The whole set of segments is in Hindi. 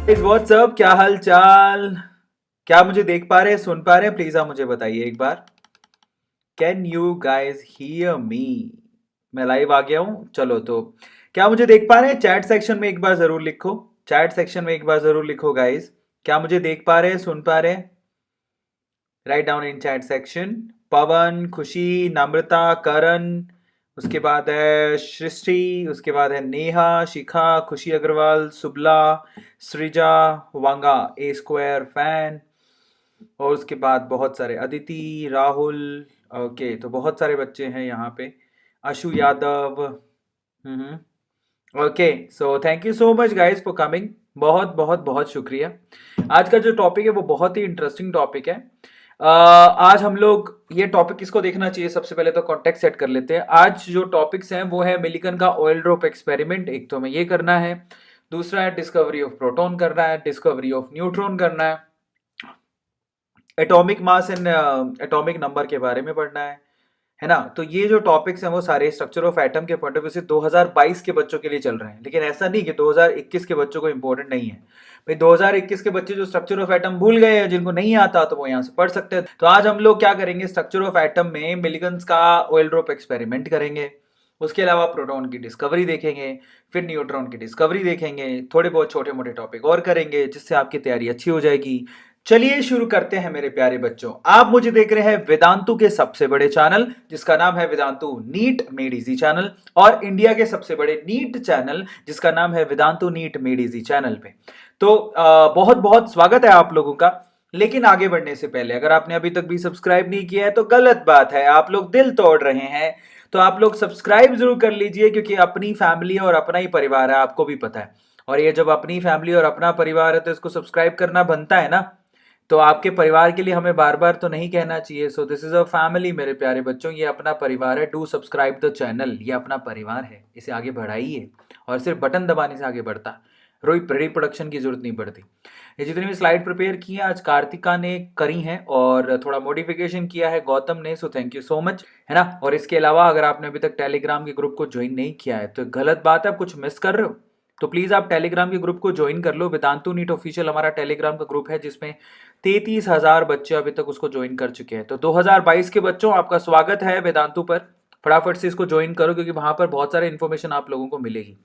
व्हाट्सअप, क्या हाल चाल? क्या मुझे देख पा रहे हैं, सुन पा रहे हैं? प्लीज आप मुझे बताइए एक बार। Can you guys hear me? मैं लाइव आ गया हूँ। चलो तो क्या मुझे देख पा रहे हैं? चैट सेक्शन में एक बार जरूर लिखो। चैट सेक्शन में एक बार जरूर लिखो गाइज। क्या मुझे देख पा रहे हैं, सुन पा रहे हैं? Right down in chat section. Pavan, Khushi, Namrata, करण, उसके बाद है सृष्टि, उसके बाद है नेहा, शिखा, खुशी अग्रवाल, सुबला, सृजा, वांगा, ए स्क्वायर फैन, और उसके बाद बहुत सारे अदिति, राहुल। ओके, तो बहुत सारे बच्चे हैं यहाँ पे। Ashu Yadav. Okay, so thank you so much guys for coming. बहुत बहुत बहुत शुक्रिया। आज का जो टॉपिक है वो बहुत ही इंटरेस्टिंग टॉपिक है। आज हम लोग ये टॉपिक किसको देखना चाहिए, सबसे पहले तो कॉन्टेक्स्ट सेट कर लेते हैं। आज जो टॉपिक्स हैं वो है मिलिकन का ऑयल ड्रॉप एक्सपेरिमेंट। एक तो हमें ये करना है, दूसरा है डिस्कवरी ऑफ प्रोटॉन करना है, डिस्कवरी ऑफ न्यूट्रॉन करना है, atomic mass and atomic number के बारे में पढ़ना है ना। तो ये जो टॉपिक्स हैं वो सारे स्ट्रक्चर ऑफ एटम के पॉइंट ऑफ व्यू से 2022 के बच्चों के लिए चल रहे हैं, लेकिन ऐसा नहीं कि 2021 के बच्चों को इंपॉर्टेंट नहीं है। भाई 2021 के बच्चे जो स्ट्रक्चर ऑफ एटम भूल गए हैं, जिनको नहीं आता, तो वो यहाँ से पढ़ सकते हैं। तो आज हम लोग क्या करेंगे, स्ट्रक्चर ऑफ एटम में मिलिगन्स का ऑयल ड्रॉप एक्सपेरिमेंट करेंगे। उसके अलावा प्रोटॉन की डिस्कवरी देखेंगे, फिर न्यूट्रॉन की डिस्कवरी देखेंगे, थोड़े बहुत छोटे मोटे टॉपिक और करेंगे, जिससे आपकी तैयारी अच्छी हो जाएगी। चलिए शुरू करते हैं मेरे प्यारे बच्चों। आप मुझे देख रहे हैं वेदांतु के सबसे बड़े चैनल, जिसका नाम है Vedantu NEET made easy channel, और इंडिया के सबसे बड़े नीट चैनल, जिसका नाम है Vedantu NEET made easy channel पे। तो बहुत बहुत स्वागत है आप लोगों का। लेकिन आगे बढ़ने से पहले, अगर आपने अभी तक भी सब्सक्राइब नहीं किया है तो गलत बात है, आप लोग दिल तोड़ रहे हैं। तो आप लोग सब्सक्राइब जरूर कर लीजिए, क्योंकि अपनी फैमिली और अपना ही परिवार है, आपको भी पता है। और ये जब अपनी फैमिली और अपना परिवार है तो इसको सब्सक्राइब करना बनता है ना। तो आपके परिवार के लिए हमें बार बार तो नहीं कहना चाहिए। So this is a family मेरे प्यारे बच्चों, ये अपना परिवार है। डू सब्सक्राइब द चैनल, ये अपना परिवार है, इसे आगे बढ़ाइए। और सिर्फ बटन दबाने से आगे बढ़ता, रिप्रोडक्शन की जरूरत नहीं पड़ती। ये जितनी भी स्लाइड प्रिपेयर की है आज कार्तिका ने करी हैं, और थोड़ा मॉडिफिकेशन किया है गौतम ने, so thank you so much, है ना। और इसके अलावा अगर आपने अभी तक टेलीग्राम के ग्रुप को ज्वाइन नहीं किया है तो गलत बात है, आप कुछ मिस कर रहे हो। तो प्लीज आप टेलीग्राम के ग्रुप को ज्वाइन कर लो। वेदांतु नीट ऑफिशियल हमारा टेलीग्राम का ग्रुप है, जिसमें 33,000 बच्चे अभी तक उसको ज्वाइन कर चुके हैं। तो 2022 के बच्चों, आपका स्वागत है वेदांतु पर। फटाफट से इसको ज्वाइन करो, क्योंकि वहां पर बहुत सारे इन्फॉर्मेशन आप लोगों को मिलेगी।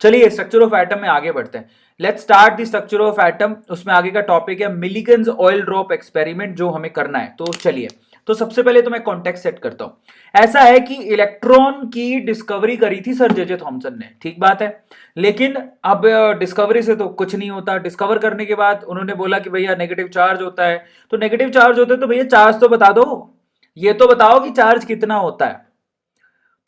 चलिए स्ट्रक्चर ऑफ एटम में आगे बढ़ते हैं। Let's start the structure of atom. उसमें आगे का टॉपिक है मिलिकन्स ऑयल ड्रॉप एक्सपेरिमेंट, जो हमें करना है। तो चलिए, तो सबसे पहले तो मैं कॉन्टेक्स्ट सेट करता हूं। ऐसा है कि इलेक्ट्रॉन की डिस्कवरी करी थी सर जे थॉमसन ने, ठीक बात है। लेकिन अब डिस्कवरी से तो कुछ नहीं होता। डिस्कवर करने के बाद उन्होंने बोला कि भैया नेगेटिव चार्ज होता है। तो नेगेटिव चार्ज होते तो भैया चार्ज तो बता दो, ये तो बताओ कि चार्ज कितना होता है।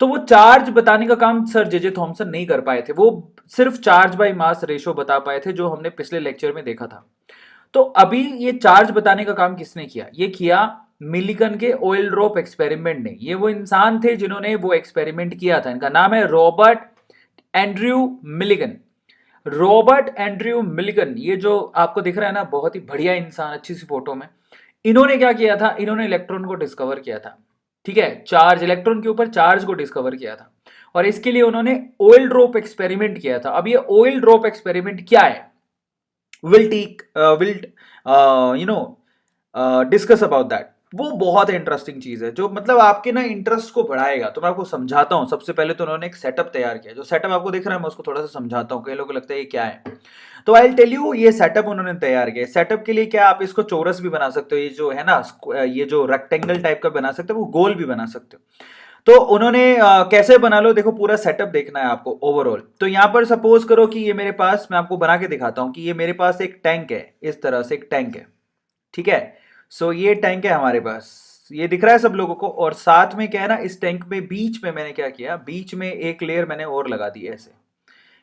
तो वो चार्ज बताने का काम सर जे थॉमसन नहीं कर पाए थे। वो सिर्फ चार्ज बाय मास रेशो बता पाए थे, जो हमने पिछले लेक्चर में देखा था। तो अभी ये चार्ज बताने का काम किसने किया? ये किया मिलिकन के ऑयल ड्रॉप एक्सपेरिमेंट ने। ये वो इंसान थे जिन्होंने वो एक्सपेरिमेंट किया था। इनका नाम है रॉबर्ट एंड्रयू मिलिगन। रॉबर्ट एंड्रयू मिलिगन, ये जो आपको दिख रहा है ना, बहुत ही बढ़िया इंसान, अच्छी सी फोटो में। इन्होंने क्या किया था? इन्होंने इलेक्ट्रॉन को डिस्कवर किया था, ठीक है। चार्ज, इलेक्ट्रॉन के ऊपर चार्ज को डिस्कवर किया था, और इसके लिए उन्होंने ऑयल ड्रॉप एक्सपेरिमेंट किया था। अब ये ऑयल ड्रॉप एक्सपेरिमेंट क्या है, will take will you know discuss about that. वो बहुत इंटरेस्टिंग चीज है, जो मतलब आपके ना इंटरेस्ट को बढ़ाएगा। तो मैं आपको समझाता हूं। सबसे पहले तो उन्होंने एक सेटअप तैयार किया। जो सेटअप आपको दिख रहा है मैं उसको थोड़ा सा समझाता हूं, कई लोगों को लगता है ये क्या है। तो आई टेल यू, ये सेटअप उन्होंने तैयार किया। सेटअप के लिए क्या, आप इसको चौरस भी बना सकते हो, ये जो है ना, ये जो रेक्टेंगल टाइप का बना सकते हो, वो गोल भी बना सकते हो। तो उन्होंने कैसे बना लो, देखो पूरा सेटअप देखना है आपको ओवरऑल। तो यहां पर सपोज करो कि ये मेरे पास, मैं आपको बना के दिखाता हूं कि ये मेरे पास एक टैंक है, इस तरह से एक टैंक है, ठीक है। सो ये टैंक है हमारे पास, ये दिख रहा है सब लोगों को। और साथ में क्या है ना, इस टैंक में बीच में मैंने क्या किया, बीच में एक लेयर मैंने और लगा दी है। ऐसे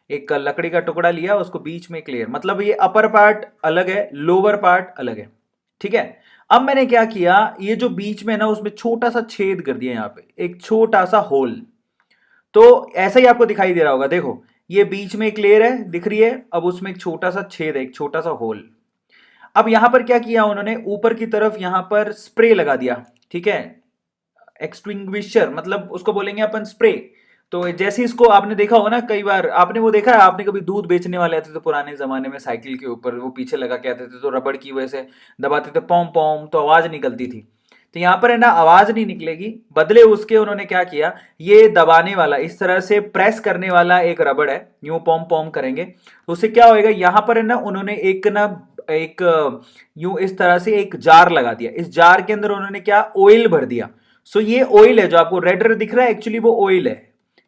एक लकड़ी का टुकड़ा लिया, उसको बीच में एक लेयर, मतलब ये अपर पार्ट अलग है, लोअर पार्ट अलग है, ठीक है। अब मैंने क्या किया, ये जो बीच में ना, उसमें छोटा सा छेद कर दिया, यहां पे एक छोटा सा होल। तो ऐसा ही आपको दिखाई दे रहा होगा, देखो ये बीच में एक लेयर है, दिख रही है। अब उसमें एक छोटा सा छेद है, एक छोटा सा होल। अब यहां पर क्या किया उन्होंने, ऊपर की तरफ यहां पर स्प्रे लगा दिया, ठीक है। एक्सटिंग्विशर, मतलब उसको बोलेंगे अपन स्प्रे। तो जैसे इसको आपने देखा होगा ना, कई बार आपने वो देखा है, आपने कभी दूध बेचने वाले आते थे पुराने जमाने में साइकिल के ऊपर, वो पीछे लगा के आते थे, तो रबड़ की वजह से दबाते थे पॉम पॉम तो आवाज निकलती थी। तो यहाँ पर है ना आवाज नहीं निकलेगी, बदले उसके उन्होंने क्या किया, ये दबाने वाला इस तरह से प्रेस करने वाला एक रबड़ है, यूं पॉम पॉम करेंगे तो उससे क्या होएगा, यहाँ पर है ना उन्होंने एक यूं इस तरह से एक जार लगा दिया, इस जार के अंदर उन्होंने क्या ऑयल भर दिया। सो ये ऑयल है जो आपको रेड रेड दिख रहा है, एक्चुअली वो ऑयल है,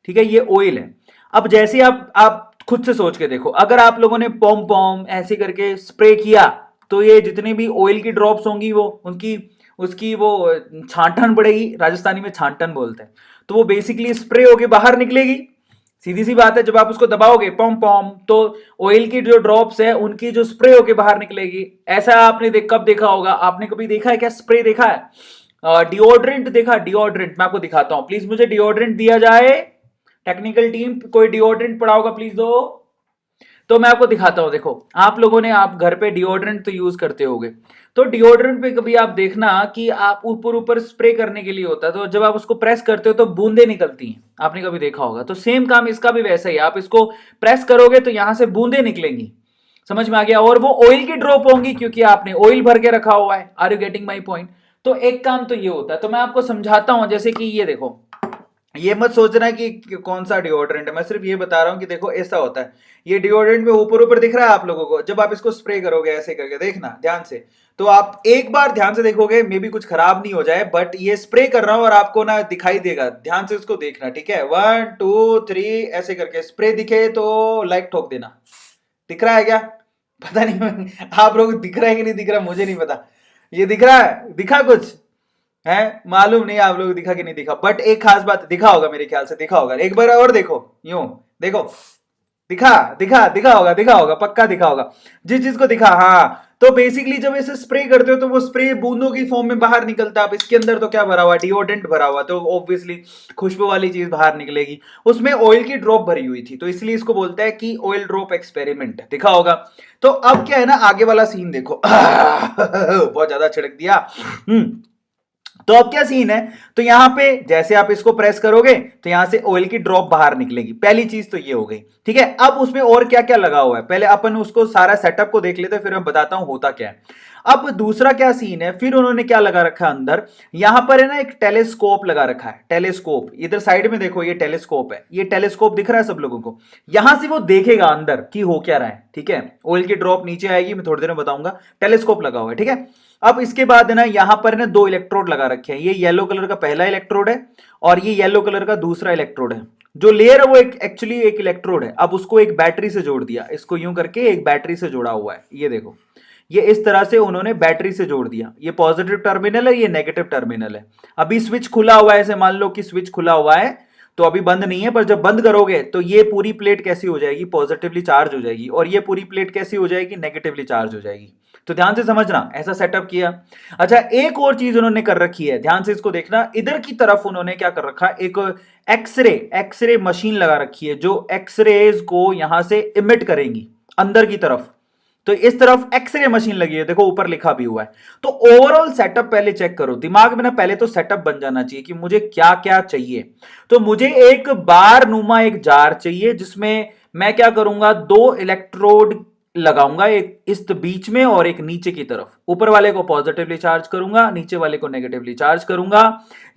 ठीक है, ये ऑयल है। अब जैसे आप खुद से सोच के देखो, अगर आप लोगों ने पॉम पॉम ऐसे करके स्प्रे किया तो ये जितनी भी ऑयल की ड्रॉप्स होंगी वो उनकी उसकी वो छांटन पड़ेगी, राजस्थानी में छांटन बोलते हैं, तो वो बेसिकली स्प्रे होके बाहर निकलेगी। सीधी सी बात है, जब आप उसको दबाओगे पॉम पॉम तो ऑयल की जो ड्रॉप्स है उनकी जो स्प्रे होके बाहर निकलेगी। ऐसा आपने कब देखा होगा, आपने कभी देखा है क्या स्प्रे देखा है, डिओड्रेंट देखा, डिओड्रेंट मैं आपको दिखाता हूं, प्लीज मुझे डिओड्रेंट दिया जाए, टेक्निकल टीम कोई डिओड्रेंट पड़ा होगा प्लीज दो। तो मैं आपको दिखाता हूं, देखो आप लोगों ने आप घर पे डिओड्रेंट तो यूज करते होगे, तो डिओड्रेंट पे कभी आप देखना कि आप ऊपर ऊपर स्प्रे करने के लिए होता है, तो जब आप उसको प्रेस करते हो तो बूंदे निकलती हैं, आपने कभी देखा होगा। तो सेम काम इसका भी वैसा ही, आप इसको प्रेस करोगे तो यहां से बूंदे निकलेंगी, समझ में आ गया, और वो ऑयल की ड्रॉप होंगी क्योंकि आपने ऑयल भर के रखा हुआ है। Are you getting my point? तो एक काम तो ये होता है, तो मैं आपको समझाता हूं, जैसे कि ये देखो, ये मत सोचना कि कौन सा डिओड्रेंट है, मैं सिर्फ ये बता रहा हूं कि देखो ऐसा होता है, ये डिओड्रेंट में ऊपर ऊपर दिख रहा है आप लोगों को, जब आप इसको स्प्रे करोगे ऐसे करके देखना ध्यान से, तो आप एक बार ध्यान से देखोगे, मे भी कुछ खराब नहीं हो जाए, बट ये स्प्रे कर रहा हूं और आपको ना दिखाई देगा, ध्यान से उसको देखना, ठीक है, 1 2 3 ऐसे करके स्प्रे दिखे तो लाइक ठोक देना। दिख रहा है क्या? पता नहीं आप लोग दिख रहा है कि नहीं दिख रहा, मुझे नहीं पता, ये दिख रहा है, दिखा कुछ है, मालूम नहीं आप लोग दिखा कि नहीं दिखा, बट एक खास बात दिखा होगा, मेरे ख्याल से दिखा होगा, एक बार और देखो, यूं देखो, दिखा दिखा दिखा होगा पक्का दिखा होगा, जिस चीज को दिखा, हाँ। तो बेसिकली जब इसे स्प्रे करते हो तो वो स्प्रे बूंदों की फॉर्म में बाहर निकलता है। अब इसके अंदर तो क्या भरा हुआ, डिओडेंट भरा हुआ, तो ऑब्वियसली खुशबू वाली चीज बाहर निकलेगी, उसमें ऑयल की ड्रॉप भरी हुई थी, तो इसलिए इसको बोलता है कि ऑयल ड्रॉप एक्सपेरिमेंट, दिखा होगा। तो अब क्या है ना, आगे वाला सीन देखो बहुत ज्यादा छिड़क दिया। तो अब क्या सीन है, तो यहां पे जैसे आप इसको प्रेस करोगे तो यहां से ऑयल की ड्रॉप बाहर निकलेगी, पहली चीज तो ये हो गई, ठीक है। अब उसमें और क्या क्या लगा हुआ है, पहले अपन उसको सारा सेटअप को देख लेते हैं, फिर मैं बताता हूं होता क्या है। अब दूसरा क्या सीन है, फिर उन्होंने क्या लगा रखा है अंदर, यहां पर है ना एक टेलीस्कोप लगा रखा है, टेलीस्कोप, इधर साइड में देखो, ये टेलीस्कोप है, ये टेलीस्कोप दिख रहा है सब लोगों को, यहां से वो देखेगा अंदर की हो क्या रहा है, ठीक है। ऑयल की ड्रॉप नीचे आएगी, मैं थोड़ी देर में बताऊंगा, टेलीस्कोप लगा हुआ है, ठीक है। अब इसके बाद है ना यहां पर ना दो इलेक्ट्रोड लगा रखे हैं, ये येलो कलर का पहला इलेक्ट्रोड है और ये येलो कलर का दूसरा इलेक्ट्रोड है। जो लेयर है वो एक्चुअली एक इलेक्ट्रोड है, अब उसको एक बैटरी से जोड़ दिया, इसको यूं करके एक बैटरी से जोड़ा हुआ है, ये देखो, ये इस तरह से उन्होंने बैटरी से जोड़ दिया, ये पॉजिटिव टर्मिनल है, ये नेगेटिव टर्मिनल है। अभी स्विच खुला हुआ है, ऐसे मान लो कि स्विच खुला हुआ है तो अभी बंद नहीं है, पर जब बंद करोगे तो ये पूरी प्लेट कैसी हो जाएगी, पॉजिटिवली चार्ज हो जाएगी, और ये पूरी प्लेट कैसी हो जाएगी, नेगेटिवली चार्ज हो जाएगी। तो ध्यान से समझना, ऐसा सेटअप किया। अच्छा, एक और चीज उन्होंने कर रखी है, ध्यान से इसको देखना, इधर की तरफ उन्होंने क्या कर रखा है, एक एक्सरे मशीन लगा रखी है, जो एक्सरेज को यहां से इमिट करेंगी अंदर की तरफ। तो इस तरफ एक्सरे मशीन लगी है, देखो ऊपर लिखा भी हुआ है। तो ओवरऑल सेटअप पहले चेक करो, दिमाग में ना पहले तो सेटअप बन जाना चाहिए कि मुझे क्या क्या चाहिए। तो मुझे एक बार नुमा एक जार चाहिए, जिसमें मैं क्या करूंगा, दो इलेक्ट्रोड लगाऊंगा, एक इस बीच में और एक नीचे की तरफ, ऊपर वाले को पॉजिटिवली चार्ज करूंगा, नीचे वाले को नेगेटिवली चार्ज करूंगा।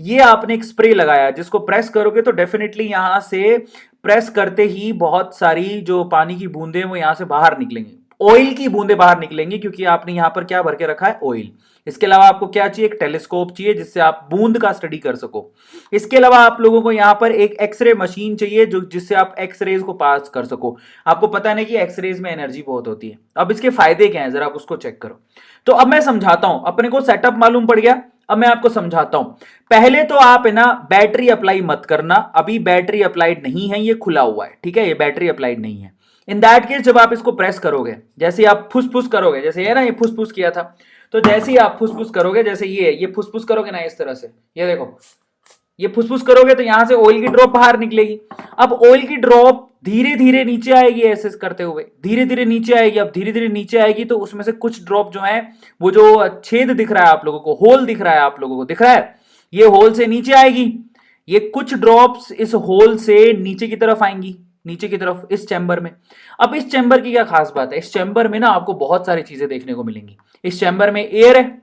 ये आपने एक स्प्रे लगाया, जिसको प्रेस करोगे तो डेफिनेटली यहां से प्रेस करते ही बहुत सारी जो पानी की बूंदें वो यहां से बाहर निकलेंगी, ऑयल की बूंदें बाहर निकलेंगी, क्योंकि आपने यहां पर क्या भर के रखा है, ऑयल। इसके अलावा आपको क्या चाहिए, एक टेलीस्कोप चाहिए जिससे आप बूंद का स्टडी कर सको। इसके अलावा आप लोगों को यहां पर एक एक्सरे मशीन चाहिए, जो जिससे आप एक्सरेज को पास कर सको। आपको पता नहीं कि एक्सरेज में एनर्जी बहुत होती है। अब इसके फायदे क्या हैं, जरा आप उसको चेक करो। तो अब मैं समझाता हूं, अपने को सेटअप मालूम पड़ गया, अब मैं आपको समझाता हूं। पहले तो आप है ना बैटरी अप्लाई मत करना, अभी बैटरी अप्लाइड नहीं है, ये खुला हुआ है, ठीक है, ये बैटरी अप्लाइड नहीं है। इन दैट केस जब आप इसको प्रेस करोगे, जैसे आप फुसफुस करोगे, जैसे ये ना ये फुसफुस किया था, तो जैसे ही आप फुसफुस करोगे, जैसे ये फुसफुस करोगे ना इस तरह से, ये देखो, ये फुसफुस करोगे तो यहां से ऑयल की ड्रॉप बाहर निकलेगी। अब ऑयल की ड्रॉप धीरे धीरे नीचे आएगी, ऐसे करते हुए धीरे धीरे नीचे आएगी। अब धीरे धीरे नीचे आएगी तो उसमें से कुछ ड्रॉप जो है, वो जो छेद दिख रहा है आप लोगों को, होल दिख रहा है आप लोगों को, दिख रहा है, ये होल से नीचे आएगी, ये कुछ ड्रॉप्स इस होल से नीचे की तरफ आएंगी, नीचे की तरफ इस चैम्बर में। अब इस चैम्बर की क्या खास बात है, इस चैम्बर में ना आपको बहुत सारी चीजें देखने को मिलेंगी। इस चैम्बर में एयर है,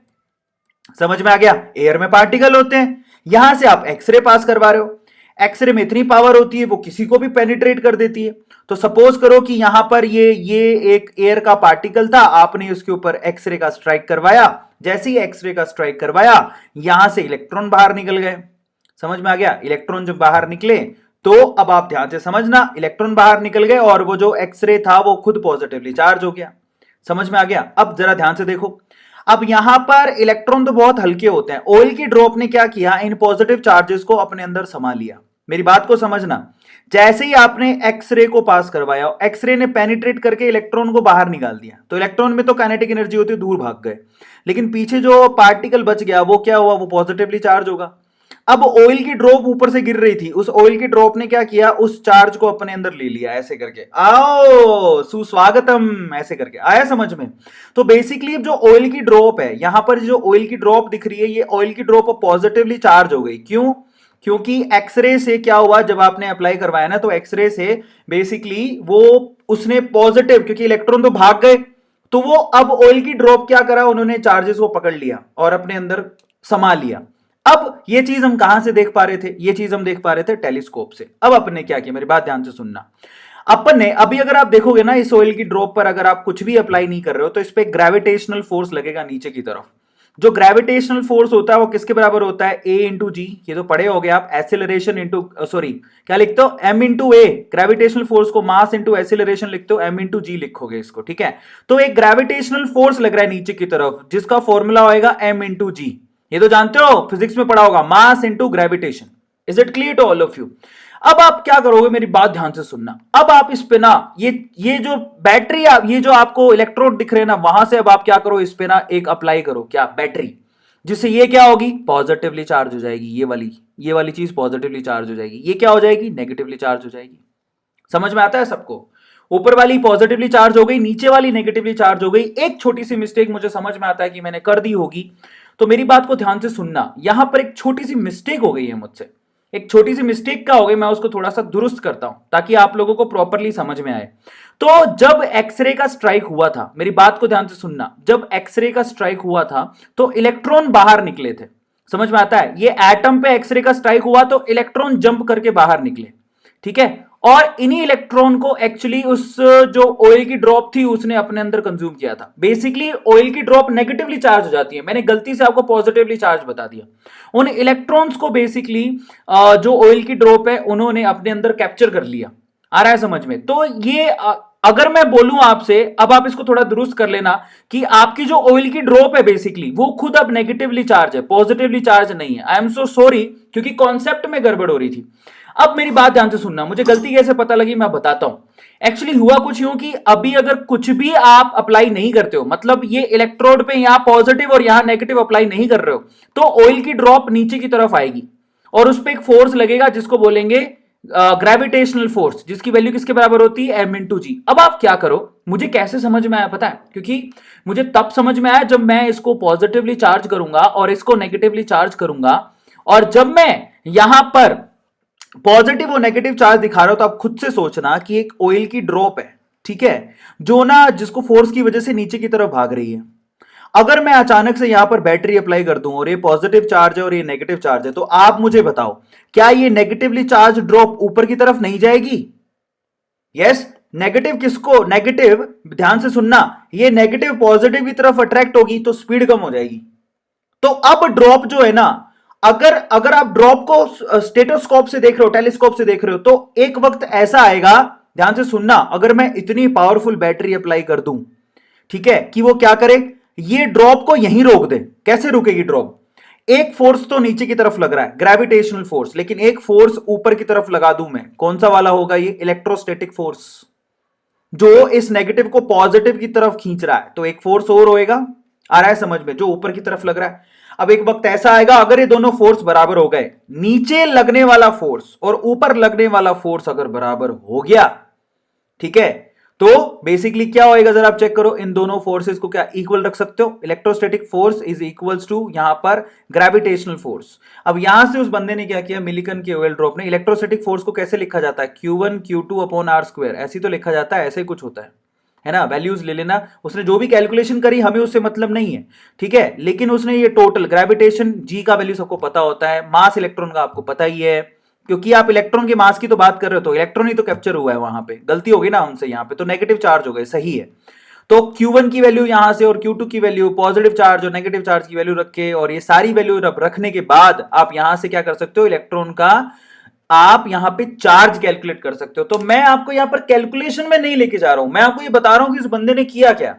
समझ में आ गया, एयर में पार्टिकल होते हैं। यहां से आप एक्सरे पास करवा रहे हो, एक्सरे में इतनी पावर होती है वो किसी को भी पेनिट्रेट कर देती है। तो सपोज करो कि यहां पर ये एक एयर का पार्टिकल था, आपने उसके ऊपर एक्सरे का स्ट्राइक करवाया। जैसे ही एक्सरे का स्ट्राइक करवाया, यहां से इलेक्ट्रॉन बाहर निकल गए। समझ में आ गया, इलेक्ट्रॉन जब बाहर निकले तो अब आप ध्यान से समझना, इलेक्ट्रॉन बाहर निकल गए और वो जो एक्सरे था वो खुद पॉजिटिवली चार्ज हो गया। समझ में आ गया। अब जरा ध्यान से देखो, अब यहां पर इलेक्ट्रॉन तो बहुत हल्के होते हैं, ऑयल की ड्रॉप ने क्या किया, इन पॉजिटिव चार्जेस को अपने अंदर समा लिया। मेरी बात को समझना, जैसे ही आपने एक्सरे को पास करवाया, एक्सरे ने पेनिट्रेट करके इलेक्ट्रॉन को बाहर निकाल दिया, तो इलेक्ट्रॉन में तो काइनेटिक एनर्जी होती है, दूर भाग गए। लेकिन पीछे जो पार्टिकल बच गया वो क्या हुआ, वो पॉजिटिवली चार्ज होगा। अब ऑयल की ड्रॉप ऊपर से गिर रही थी, उस ऑयल की ड्रॉप ने क्या किया, उस चार्ज को अपने अंदर ले लिया, ऐसे करके आओ सुस्वागतम, ऐसे करके आया समझ में। तो बेसिकली जो ऑयल की ड्रॉप है, यहां पर जो ऑयल की ड्रॉप दिख रही है, ये ऑयल की ड्रॉप पॉजिटिवली चार्ज हो गई। क्यों? क्योंकि एक्सरे से क्या हुआ, जब आपने अप्लाई करवाया ना, तो एक्सरे से बेसिकली वो उसने पॉजिटिव, क्योंकि इलेक्ट्रॉन तो भाग गए, तो वो अब ऑयल की ड्रॉप क्या करा, उन्होंने चार्जेस को पकड़ लिया और अपने अंदर समा लिया। अब ये चीज हम कहां से देख पा रहे थे, ये चीज हम देख पा रहे थे टेलीस्कोप से। अब अपन ने क्या किया, मेरी बात ध्यान से सुनना। अपन ने अभी, अगर आप देखोगे ना, इस ऑयल की ड्रॉप पर अगर आप कुछ भी अप्लाई नहीं कर रहे हो, तो इस पे ग्रेविटेशनल फोर्स लगेगा नीचे की तरफ। जो ग्रेविटेशनल फोर्स होता है वो किसके बराबर होता है, ए इंटू जी। ये तो पढ़े होगे आप, एसिलरेशन इंटू, सॉरी क्या लिखते हो, एम इंटू ए। ग्रेविटेशनल फोर्स को मास इंटू एसिलरेशन लिखते हो, एम इंटू जी लिखोगे इसको, ठीक है। तो एक ग्रेविटेशनल फोर्स लग रहा है नीचे की तरफ, जिसका फॉर्मूला होएगा एम इंटू जी। ये तो जानते हो, फिजिक्स में पढ़ा होगा, mass into gravitation. Is it clear to all of you? अब आप क्या करोगे, मेरी बात ध्यान से सुनना। अब आप इस पे ना, ये जो बैटरी, ये जो आपको इलेक्ट्रोड दिख रहे हैं ना, वहां से अब आप क्या करो, इस पे ना एक अप्लाई करो, क्या, बैटरी, जिससे ये क्या होगी, पॉजिटिवली चार्ज हो जाएगी। ये वाली चीज पॉजिटिवली चार्ज हो जाएगी, ये क्या हो जाएगी, नेगेटिवली चार्ज हो जाएगी। समझ में आता है सबको? ऊपर वाली पॉजिटिवली चार्ज हो गई, नीचे वाली नेगेटिवली चार्ज हो गई। एक छोटी सी मिस्टेक मुझे समझ में आता है कि मैंने कर दी होगी, तो मेरी बात को ध्यान से सुनना। यहां पर एक छोटी सी मिस्टेक हो गई है मुझसे। एक छोटी सी मिस्टेक क्या हो गई, मैं उसको थोड़ा सा दुरुस्त करता हूं ताकि आप लोगों को प्रॉपरली समझ में आए। तो जब एक्सरे का स्ट्राइक हुआ था, मेरी बात को ध्यान से सुनना, जब एक्सरे का स्ट्राइक हुआ था तो इलेक्ट्रॉन बाहर निकले थे। समझ में आता है? ये एटम पे एक्सरे का स्ट्राइक हुआ तो इलेक्ट्रॉन जंप करके बाहर निकले, ठीक है। और इन्हीं इलेक्ट्रॉन को एक्चुअली उस जो ऑयल की ड्रॉप थी उसने अपने अंदर कंज्यूम किया था। बेसिकली ऑयल की ड्रॉप नेगेटिवली चार्ज हो जाती है, मैंने गलती से आपको पॉजिटिवली चार्ज बता दिया। उन इलेक्ट्रॉन्स को बेसिकली जो ऑयल की ड्रॉप है उन्होंने अपने अंदर कैप्चर कर लिया। आ रहा है समझ में? तो ये अगर मैं बोलूं आपसे, अब आप इसको थोड़ा दुरुस्त कर लेना कि आपकी जो ऑयल की ड्रॉप है बेसिकली वो खुद अब नेगेटिवली चार्ज है, पॉजिटिवली चार्ज नहीं है। आई एम सो सॉरी, क्योंकि कॉन्सेप्ट में गड़बड़ हो रही थी। अब मेरी बात ध्यान से सुनना, मुझे गलती कैसे पता लगी मैं बताता हूं। एक्चुअली हुआ कुछ यूं कि अभी अगर कुछ भी आप अप्लाई नहीं करते हो, मतलब ये इलेक्ट्रोड पे यहां पॉजिटिव और यहां नेगेटिव अप्लाई नहीं कर रहे हो, तो ऑयल की ड्रॉप नीचे की तरफ आएगी और उस पर एक फोर्स लगेगा जिसको बोलेंगे ग्रेविटेशनल फोर्स, जिसकी वैल्यू किसके बराबर होती है, एम इंटू जी। अब आप क्या करो, मुझे कैसे समझ में आया पता है? क्योंकि मुझे तब समझ में आया जब मैं इसको पॉजिटिवली चार्ज करूंगा और इसको नेगेटिवली चार्ज करूंगा, और जब मैं यहां पर पॉजिटिव और नेगेटिव चार्ज दिखा रहा हो, तो आप खुद से सोचना कि एक ऑयल की ड्रॉप है, ठीक है, जो ना जिसको फोर्स की वजह से नीचे की तरफ भाग रही है। अगर मैं अचानक से यहां पर बैटरी अप्लाई कर दूं और ये पॉजिटिव चार्ज है और ये नेगेटिव चार्ज है, तो आप मुझे बताओ, क्या ये नेगेटिवली चार्ज ड्रॉप ऊपर की तरफ नहीं जाएगी? यस, नेगेटिव किसको, नेगेटिव, ध्यान से सुनना, ये नेगेटिव पॉजिटिव की तरफ अट्रैक्ट होगी तो स्पीड कम हो जाएगी। तो अब ड्रॉप जो है ना, अगर अगर आप ड्रॉप को स्टेटोस्कोप से देख रहे हो, टेलीस्कोप से देख रहे हो, तो एक वक्त ऐसा आएगा, ध्यान से सुनना, अगर मैं इतनी पावरफुल बैटरी अप्लाई कर दूं, ठीक है, कि वो क्या करे, ये ड्रॉप को यहीं रोक दे। कैसे रुकेगी ड्रॉप? एक फोर्स तो नीचे की तरफ लग रहा है, ग्रेविटेशनल फोर्स, लेकिन एक फोर्स ऊपर की तरफ लगा दूं मैं, कौन सा वाला होगा ये, इलेक्ट्रोस्टैटिक फोर्स, जो इस नेगेटिव को पॉजिटिव की तरफ खींच रहा है। तो एक फोर्स और होएगा, आ रहा है समझ में, जो ऊपर की तरफ लग रहा है। अब एक वक्त ऐसा आएगा, अगर ये दोनों फोर्स बराबर हो गए, नीचे लगने वाला फोर्स और ऊपर लगने वाला फोर्स अगर बराबर हो गया, ठीक है, तो बेसिकली क्या होएगा, जरा आप चेक करो, इन दोनों फोर्सेस को क्या इक्वल रख सकते हो, electrostatic force is equals to यहां पर ग्रेविटेशनल फोर्स। अब यहां से उस बंदे ने क्या किया, मिलिकन के ओएल ड्रॉप ने, इलेक्ट्रोस्टैटिक फोर्स को कैसे लिखा जाता है, Q1 Q2 upon are square, ऐसे तो लिखा जाता है, ऐसे ही कुछ होता है ना, वैल्यूज ले लेना, उसने जो भी कैलकुलेशन करी हमें उससे मतलब नहीं है, ठीक है, लेकिन उसने ये टोटल ग्रेविटेशन जी का वैल्यू सबको पता होता है, मास इलेक्ट्रॉन का आपको पता ही है, क्योंकि आप इलेक्ट्रॉन के मास की तो बात कर रहे हो, तो इलेक्ट्रॉन ही तो कैप्चर हुआ है वहां पे, गलती होगी ना उनसे, यहां पे तो नेगेटिव चार्ज हो गए, सही है। तो Q1 की वैल्यू यहां से और Q2 की वैल्यू, पॉजिटिव चार्ज और नेगेटिव चार्ज की वैल्यू रख के, और ये सारी वैल्यू रखने के बाद आप यहां से क्या कर सकते हो, इलेक्ट्रॉन का आप यहां पे चार्ज कैलकुलेट कर सकते हो। तो मैं आपको यहां पर कैलकुलेशन में नहीं लेके जा रहा हूं, मैं आपको ये बता रहा हूं कि उस बंदे ने किया क्या,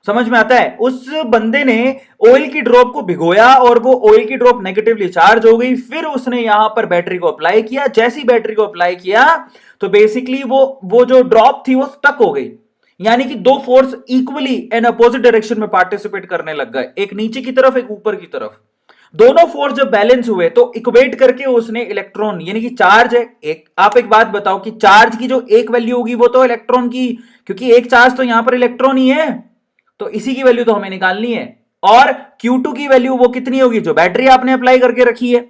समझ में आता है। उस बंदे ने ऑयल की ड्रॉप को भिगोया और वो ऑयल की ड्रॉप नेगेटिवली चार्ज हो गई, फिर उसने यहां पर बैटरी को अप्लाई किया, जैसी बैटरी को अप्लाई किया तो बेसिकली वो जो ड्रॉप थी वो स्टक हो गई, यानी कि दो force equally and opposite direction में पार्टिसिपेट करने लग गए, एक नीचे की तरफ एक ऊपर की तरफ। दोनों फोर्स जब बैलेंस हुए तो इक्वेट करके उसने इलेक्ट्रॉन, यानी कि चार्ज है एक, आप एक बात बताओ कि चार्ज की जो एक वैल्यू होगी वो तो इलेक्ट्रॉन की, क्योंकि एक चार्ज तो यहां पर इलेक्ट्रॉन ही है, तो इसी की वैल्यू तो हमें निकालनी है। और Q2 की वैल्यू वो कितनी होगी, जो बैटरी आपने अप्लाई करके रखी है।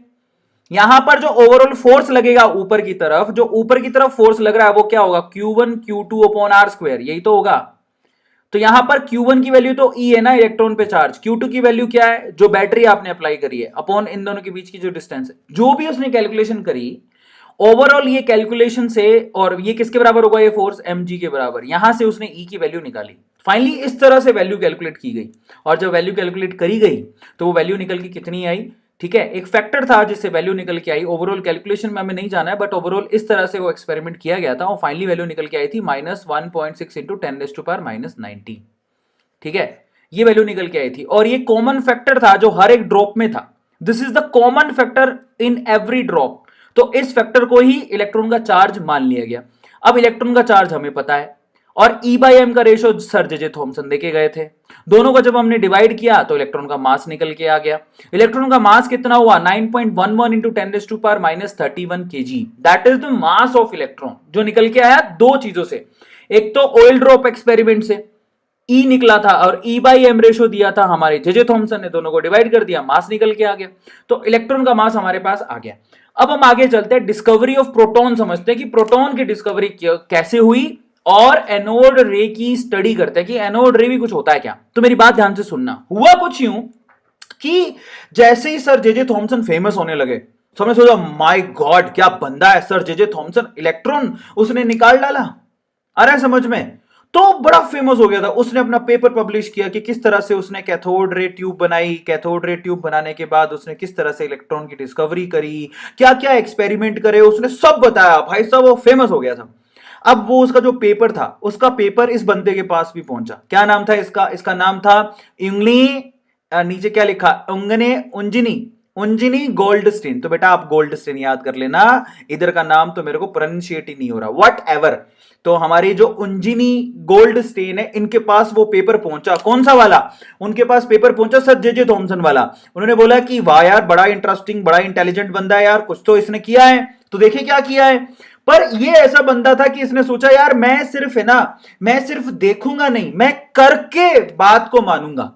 यहां पर जो ओवरऑल फोर्स लगेगा ऊपर की तरफ, जो ऊपर की तरफ फोर्स लग रहा है वो क्या होगा, Q1 Q2 upon are square, यही तो होगा। तो यहां पर Q1 की वैल्यू तो E है ना, इलेक्ट्रॉन पे चार्ज, Q2 की वैल्यू क्या है, जो बैटरी आपने अप्लाई करी है, अपॉन इन दोनों के बीच की जो डिस्टेंस है, जो भी उसने कैलकुलेशन करी ओवरऑल ये कैलकुलेशन से, और ये किसके बराबर होगा, ये फोर्स mg के बराबर, यहां से उसने E की वैल्यू निकाली। फाइनली इस तरह से वैल्यू कैलकुलेट की गई, और जब वैल्यू कैलकुलेट करी गई तो वो वैल्यू निकल के कितनी आई, ठीक है, एक फैक्टर था जिससे वैल्यू निकल के आई, ओवरऑल कैलकुलेशन में हमें नहीं जाना है, बट ओवरऑल इस तरह से वो एक्सपेरिमेंट किया गया था, और फाइनली वैल्यू निकल के आई थी -1.6 इंटू 10⁻⁻90, ठीक है, ये वैल्यू निकल के आई थी, और ये कॉमन फैक्टर था जो हर एक ड्रॉप में था, this is the common factor in every drop. तो इस फैक्टर को ही इलेक्ट्रॉन का चार्ज मान लिया गया। अब इलेक्ट्रॉन का चार्ज हमें पता है, और E/m का रेशो सर जे थॉमसन देके गए थे, दोनों को जब हमने डिवाइड किया तो इलेक्ट्रॉन का मास निकल के आ गया। इलेक्ट्रॉन का मास कितना हुआ, 9.11 into 10⁻⁻31 kg, that is the mass of electron, जो निकल के आया दो चीजों से, एक तो ऑयल ड्रॉप एक्सपेरिमेंट से E निकला था, और E/m रेशो दिया था हमारे जे थॉमसन ने, दोनों को डिवाइड कर दिया, मास निकल के आ गया, तो इलेक्ट्रॉन का मास हमारे पास आ गया। अब हम आगे चलते हैं, डिस्कवरी ऑफ प्रोटॉन समझते हैं कि प्रोटॉन की डिस्कवरी कैसे हुई, और एनोड रे की स्टडी करते हैं कि एनोड रे भी कुछ होता है क्या। तो मेरी बात ध्यान से सुनना, हुआ कुछ यूं कि जैसे ही सर जे थॉमसन फेमस होने लगे, समझ सोचा माय गॉड क्या बंदा है सर जे थॉमसन, इलेक्ट्रॉन उसने निकाल डाला, आ रहा है समझ में, तो बड़ा फेमस हो गया था। उसने अपना पेपर पब्लिश किया कि किस तरह से उसने कैथोड रे ट्यूब बनाई, कैथोड रे ट्यूब बनाने के बाद उसने किस तरह से इलेक्ट्रॉन की डिस्कवरी करी, क्या क्या एक्सपेरिमेंट करे, उसने सब बताया भाई साहब, वो फेमस हो गया था। अब वो उसका जो पेपर था, उसका पेपर इस बंदे के पास भी पहुंचा, क्या नाम था इसका, इसका नाम था इंग्ली, नीचे क्या लिखा, उंजिनी गोल्डस्टीन। तो बेटा आप गोल्डस्टीन याद कर लेना, इधर का नाम तो मेरे को प्रोनाउंशिएट ही नहीं हो रहा, वट एवर। तो हमारी जो उंजिनी गोल्डस्टीन है, इनके पास वो पेपर पहुंचा, कौन सा वाला, उनके पास पेपर पहुंचा सर जे थॉमसन वाला। उन्होंने बोला कि वाह यार बड़ा इंटरेस्टिंग, बड़ा इंटेलिजेंट बंदा है यार, कुछ तो इसने किया है, तो देखिए क्या किया है। पर ये ऐसा बंदा था कि इसने सोचा यार मैं सिर्फ है ना, मैं सिर्फ देखूंगा नहीं, मैं करके बात को मानूंगा,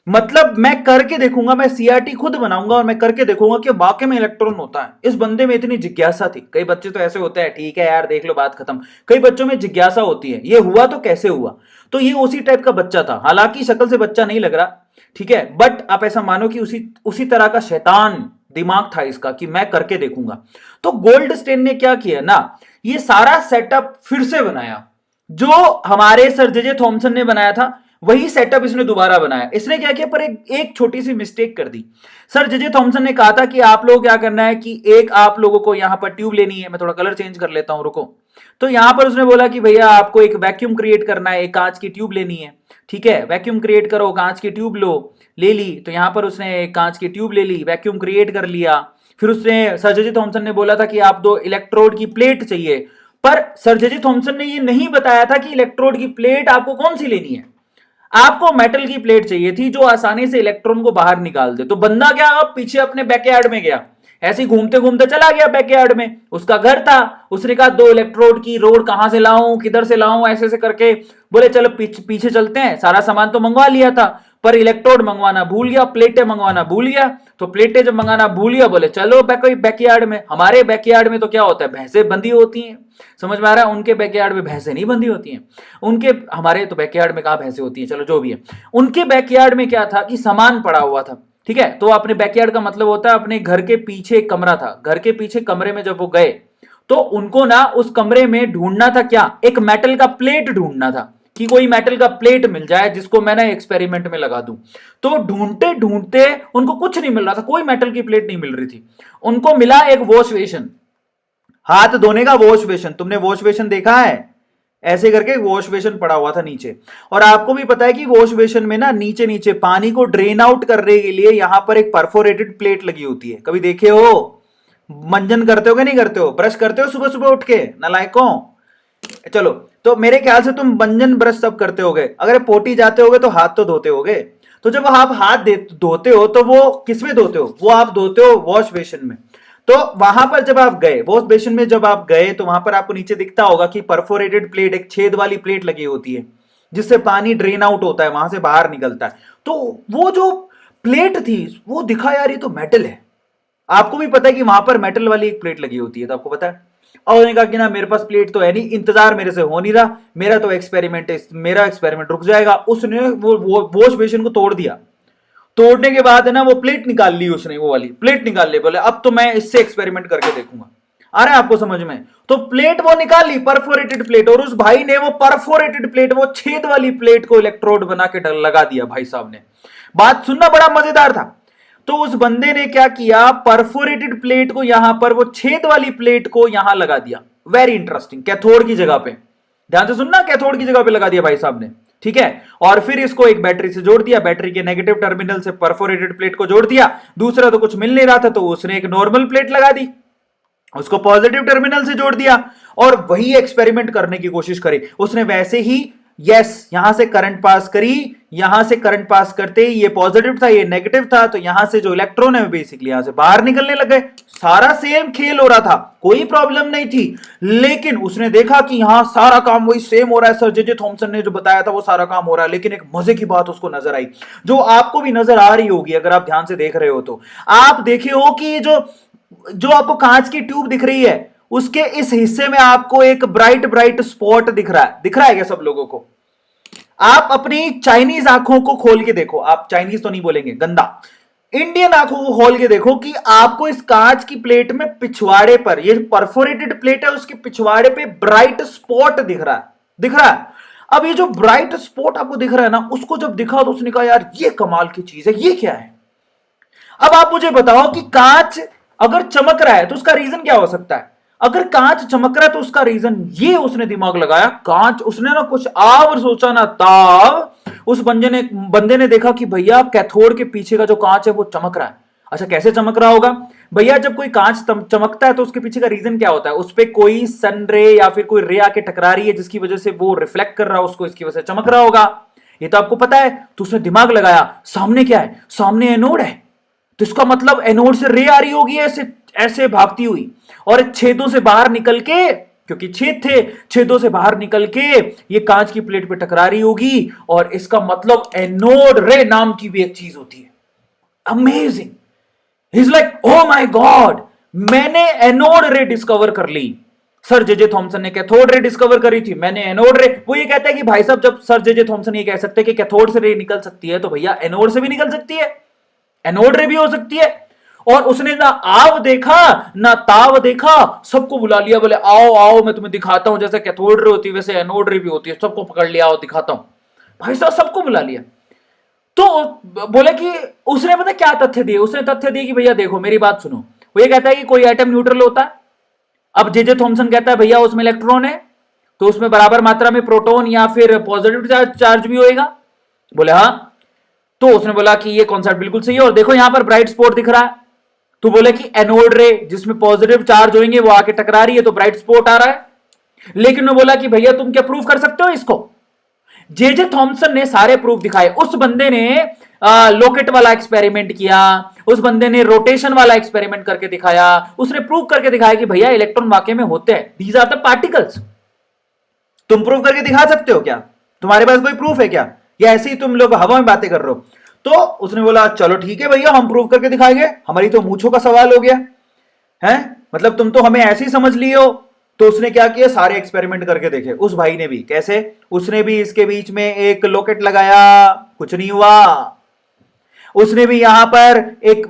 मतलब मैं करके देखूंगा, मैं सीआरटी खुद बनाऊंगा और मैं करके देखूंगा कि वाकई में इलेक्ट्रॉन होता है। इस बंदे में इतनी जिज्ञासा थी। कई बच्चे तो ऐसे होते हैं, ठीक है यार देख लो बात खत्म, कई बच्चों में जिज्ञासा होती है, ये हुआ तो कैसे हुआ। तो ये उसी टाइप का बच्चा था, हालांकि शक्ल से बच्चा नहीं लग रहा, ठीक है, बट आप ऐसा मानो कि उसी तरह का शैतान दिमाग था इसका कि मैं करके देखूंगा। तो गोल्डस्टीन ने क्या किया ना, ये सारा सेटअप फिर से बनाया, जो हमारे सर जे थॉमसन ने बनाया था वही सेटअप इसने दोबारा बनाया। इसने क्या किया, पर एक छोटी सी मिस्टेक कर दी। सर जे थॉमसन ने कहा था कि आप लोग क्या करना है कि एक आप लोगों को यहां पर ट्यूब लेनी है, मैं थोड़ा कलर चेंज कर लेता हूं रुको। तो यहां पर उसने बोला कि भैया आपको एक वैक्यूम क्रिएट करना है, एक कांच की ट्यूब लेनी है, ठीक है, वैक्यूम क्रिएट करो, कांच की ट्यूब लो, ले ली। तो यहां पर उसने एक कांच की ट्यूब ले ली, वैक्यूम क्रिएट कर लिया। फिर उसने सर जे थॉमसन ने बोला था कि आप दो इलेक्ट्रोड की प्लेट चाहिए, पर सर जे थॉमसन ने ये नहीं बताया था कि इलेक्ट्रोड की प्लेट आपको कौन सी लेनी है, आपको मेटल की प्लेट चाहिए थी जो आसानी से इलेक्ट्रॉन को बाहर निकाल दे। तो बंदा क्या पीछे अपने बैकयार्ड में गया, ऐसे ही घूमते घूमते चला गया बैकयार्ड में, उसका घर था। उसने कहा 2 इलेक्ट्रोड की रोड कहां से लाऊं, किधर से लाऊं, ऐसे ऐसे करके बोले चलो पीछे चलते हैं। सारा सामान तो मंगवा लिया था, पर इलेक्ट्रोड मंगवाना भूल गया, प्लेटें मंगवाना भूल गया। तो प्लेटें जब मंगाना भूल गया, बोले चलो बैकयार्ड में। हमारे बैकयार्ड में तो क्या होता है, भैंसें बंधी होती हैं, समझ में आ रहा है? उनके बैकयार्ड में भैंसें नहीं बंधी होती हैं। उनके, हमारे तो बैकयार्ड में कहां भैंसें होती हैं, चलो जो भी है। उनके बैकयार्ड में क्या था कि सामान पड़ा हुआ था, ठीक है। तो अपने बैकयार्ड का मतलब होता है अपने घर के पीछे एक कमरा था। घर के पीछे कमरे में जब वो गए तो उनको ना उस कमरे में ढूंढना था क्या, एक मेटल का प्लेट ढूंढना था, कि कोई मेटल का प्लेट मिल जाए जिसको मैं ना एक्सपेरिमेंट में लगा दूं। तो ढूंढते ढूंढते उनको कुछ नहीं मिल रहा था, कोई मेटल की प्लेट नहीं मिल रही थी। उनको मिला एक वॉश बेसिन, हाथ धोने का वॉश बेसिन। तुमने वॉश बेसिन देखा है? ऐसे करके वॉश बेसिन पड़ा हुआ था नीचे। और आपको भी पता है कि वॉश बेसिन में ना नीचे नीचे पानी को ड्रेन आउट करने के लिए यहां पर एक परफोरेटेड प्लेट लगी होती है। कभी देखे हो? मंजन करते हो कि नहीं करते हो? ब्रश करते हो सुबह सुबह उठ के, नालायकों? चलो, तो मेरे ख्याल से तुम मंजन ब्रश सब करते होगे। अगर पोटी जाते होगे तो हाथ तो धोते होगे। तो जब आप हाथ धोते हो तो वो किसमें धोते हो? वो आप धोते हो वॉश बेसिन में। तो वहां पर जब आप गए, वॉश बेसिन में जब आप गए, तो वहां पर आपको नीचे दिखता होगा कि परफोरेटेड प्लेट, एक छेद वाली प्लेट लगी होती है जिससे पानी ड्रेन आउट होता है, वहां से बाहर निकलता है। तो वो जो प्लेट थी वो दिखा यार ये तो मेटल है। आपको भी पता है कि वहां पर मेटल वाली एक प्लेट लगी होती है, तो आपको पता है। और उन्होंने कहा कि ना मेरे पास प्लेट तो है नहीं, इंतजार मेरे से हो नहीं रहा, मेरा एक्सपेरिमेंट रुक जाएगा। उसने वो वॉश बेसिन को तोड़ दिया। तोड़ने के बाद है ना वो प्लेट निकाल ली, उसने वो वाली प्लेट निकाल ली। बोले अब तो मैं इससे एक्सपेरिमेंट करके देखूंगा। आ रहा है आपको समझ में? तो प्लेट वो निकाली, परफोरेटेड प्लेट, और उस भाई ने वो परफोरेटेड प्लेट, वो छेद वाली प्लेट को इलेक्ट्रोड बना के लगा दिया भाई साहब ने। बात सुनना, बड़ा मजेदार था। तो उस बंदे ने क्या किया, परफोरेटेड प्लेट को यहां पर, वो छेद वाली प्लेट को यहां लगा दिया। वेरी इंटरेस्टिंग, कैथोड की जगह पे। ध्यान से सुनना, कैथोड की जगह पे लगा दिया भाई साहब ने, ठीक है। और फिर इसको एक बैटरी से जोड़ दिया, बैटरी के नेगेटिव टर्मिनल से परफोरेटेड प्लेट को जोड़ दिया। दूसरा तो कुछ मिल नहीं रहा था, तो उसने एक नॉर्मल प्लेट लगा दी, उसको पॉजिटिव टर्मिनल से जोड़ दिया और वही एक्सपेरिमेंट करने की कोशिश करी उसने। वैसे ही यस, यहां से करंट पास करी, यहां से करंट पास करते ये पॉजिटिव था, ये नेगेटिव था, तो यहां से जो इलेक्ट्रॉन है बेसिकली यहां से बाहर निकलने लग गए। सारा सेम खेल हो रहा था, कोई प्रॉब्लम नहीं थी। लेकिन उसने देखा कि यहां सारा काम वही सेम हो रहा है, सर जे थॉमसन ने जो बताया था वो सारा काम हो रहा है। लेकिन एक मजे की बात उसको नजर आई, जो आपको भी नजर आ रही होगी अगर आप ध्यान से देख रहे हो तो। आप देखे हो कि जो आपको कांच की ट्यूब दिख रही है, उसके इस हिस्से में आपको एक ब्राइट ब्राइट स्पॉट दिख रहा है। दिख रहा है क्या सब लोगों को? आप अपनी चाइनीज आंखों को खोल के देखो, आप चाइनीज तो नहीं बोलेंगे, गंदा, इंडियन आंखों को खोल के देखो कि आपको इस कांच की प्लेट में पिछवाड़े पर, ये परफोरेटेड प्लेट है उसके पिछवाड़े पे ब्राइट स्पॉट दिख रहा है। दिख रहा है? अब ये जो ब्राइट स्पॉट आपको दिख रहा है ना, उसको जब दिखा तो उसने कहा यार ये कमाल की चीज है, ये क्या है? अब आप मुझे बताओ कि कांच अगर चमक रहा है तो उसका रीजन क्या हो सकता है? अगर कांच चमक रहा है तो उसका रीजन, ये उसने दिमाग लगाया, कांच, उसने ना कुछ आव सोचा ना ताव। उस बंदे ने देखा कि भैया कैथोड के पीछे का जो कांच है वो चमक रहा है। अच्छा, कैसे चमक रहा होगा भैया? जब कोई कांच चमकता है तो उसके पीछे का रीजन क्या होता है? उस पर कोई सन रे या फिर कोई रे आके टकरा रही है जिसकी वजह से वो रिफ्लेक्ट कर रहा है उसको, इसकी वजह से चमक रहा होगा। ये तो आपको पता है। तो उसने दिमाग लगाया, सामने क्या है? सामने एनोड है, तो इसका मतलब एनोड से रे आ रही होगी ऐसे ऐसे भागती हुई, और छेदों से बाहर निकल के, क्योंकि छेद थे, छेदों से बाहर निकल के ये कांच की प्लेट पे टकरा रही होगी, और इसका मतलब एनोड रे नाम की भी एक चीज होती है। Amazing. He is like oh my God, मैंने एनोड रे डिस्कवर कर ली। सर जे थॉमसन ने कैथोड रे डिस्कवर करी थी, मैंने एनोड रे। वो ये कहता है कि भाई साहब जब सर जे थॉमसन ये कह सकते हैं कि कैथोड से रे निकल सकती है, तो भैया एनोड से भी निकल सकती है, एनोड रे भी हो सकती है। और उसने ना आव देखा ना ताव देखा, सबको बुला लिया, बोले आओ आओ मैं तुम्हें दिखाता हूं, जैसे कैथोड रे होती है वैसे एनोड रे भी होती है, सबको पकड़ लिया, आओ दिखाता हूं। भाई साहब सबको बुला लिया। तो बोले कि उसने पता क्या तथ्य दिए? उसने तथ्य दिए कि भैया देखो मेरी बात सुनो। वो ये कहता है कि कोई एटम न्यूट्रल होता है। अब जे थॉमसन कहता है भैया उसमें इलेक्ट्रॉन है, तो उसमें बराबर मात्रा में प्रोटॉन या फिर पॉजिटिव चार्ज भी होएगा। बोले हाँ। तो उसने बोला कि ये कॉन्सेप्ट बिल्कुल सही है, और देखो यहां पर ब्राइट स्पॉट दिख रहा है। तो बोले कि एनोड रे जिसमें पॉजिटिव चार्ज होंगे वो आके टकरा रही है, तो ब्राइट स्पॉट आ रहा है। लेकिन वो बोला कि भैया तुम क्या प्रूव कर सकते हो इसको? जे थॉमसन ने सारे प्रूफ दिखाए। उस बंदे ने लोकेट वाला एक्सपेरिमेंट किया, उस बंदे ने रोटेशन वाला एक्सपेरिमेंट करके दिखाया, उसने प्रूव करके दिखाया कि भैया इलेक्ट्रॉन वाकई में होते हैं, दीज आर द पार्टिकल्स। तुम प्रूव करके दिखा सकते हो क्या? तुम्हारे पास कोई प्रूफ है क्या, या ऐसे ही तुम लोग हवा में बातें कर रहे हो? तो उसने बोला चलो ठीक है भैया, हम प्रूव करके दिखाएंगे, हमारी तो मूछों का सवाल हो गया है, मतलब तुम तो हमें ऐसे ही समझ लिए हो। तो उसने क्या किया, सारे एक्सपेरिमेंट करके देखे उस भाई ने भी। कैसे? उसने भी इसके बीच में एक लॉकेट लगाया, कुछ नहीं हुआ। उसने भी यहां पर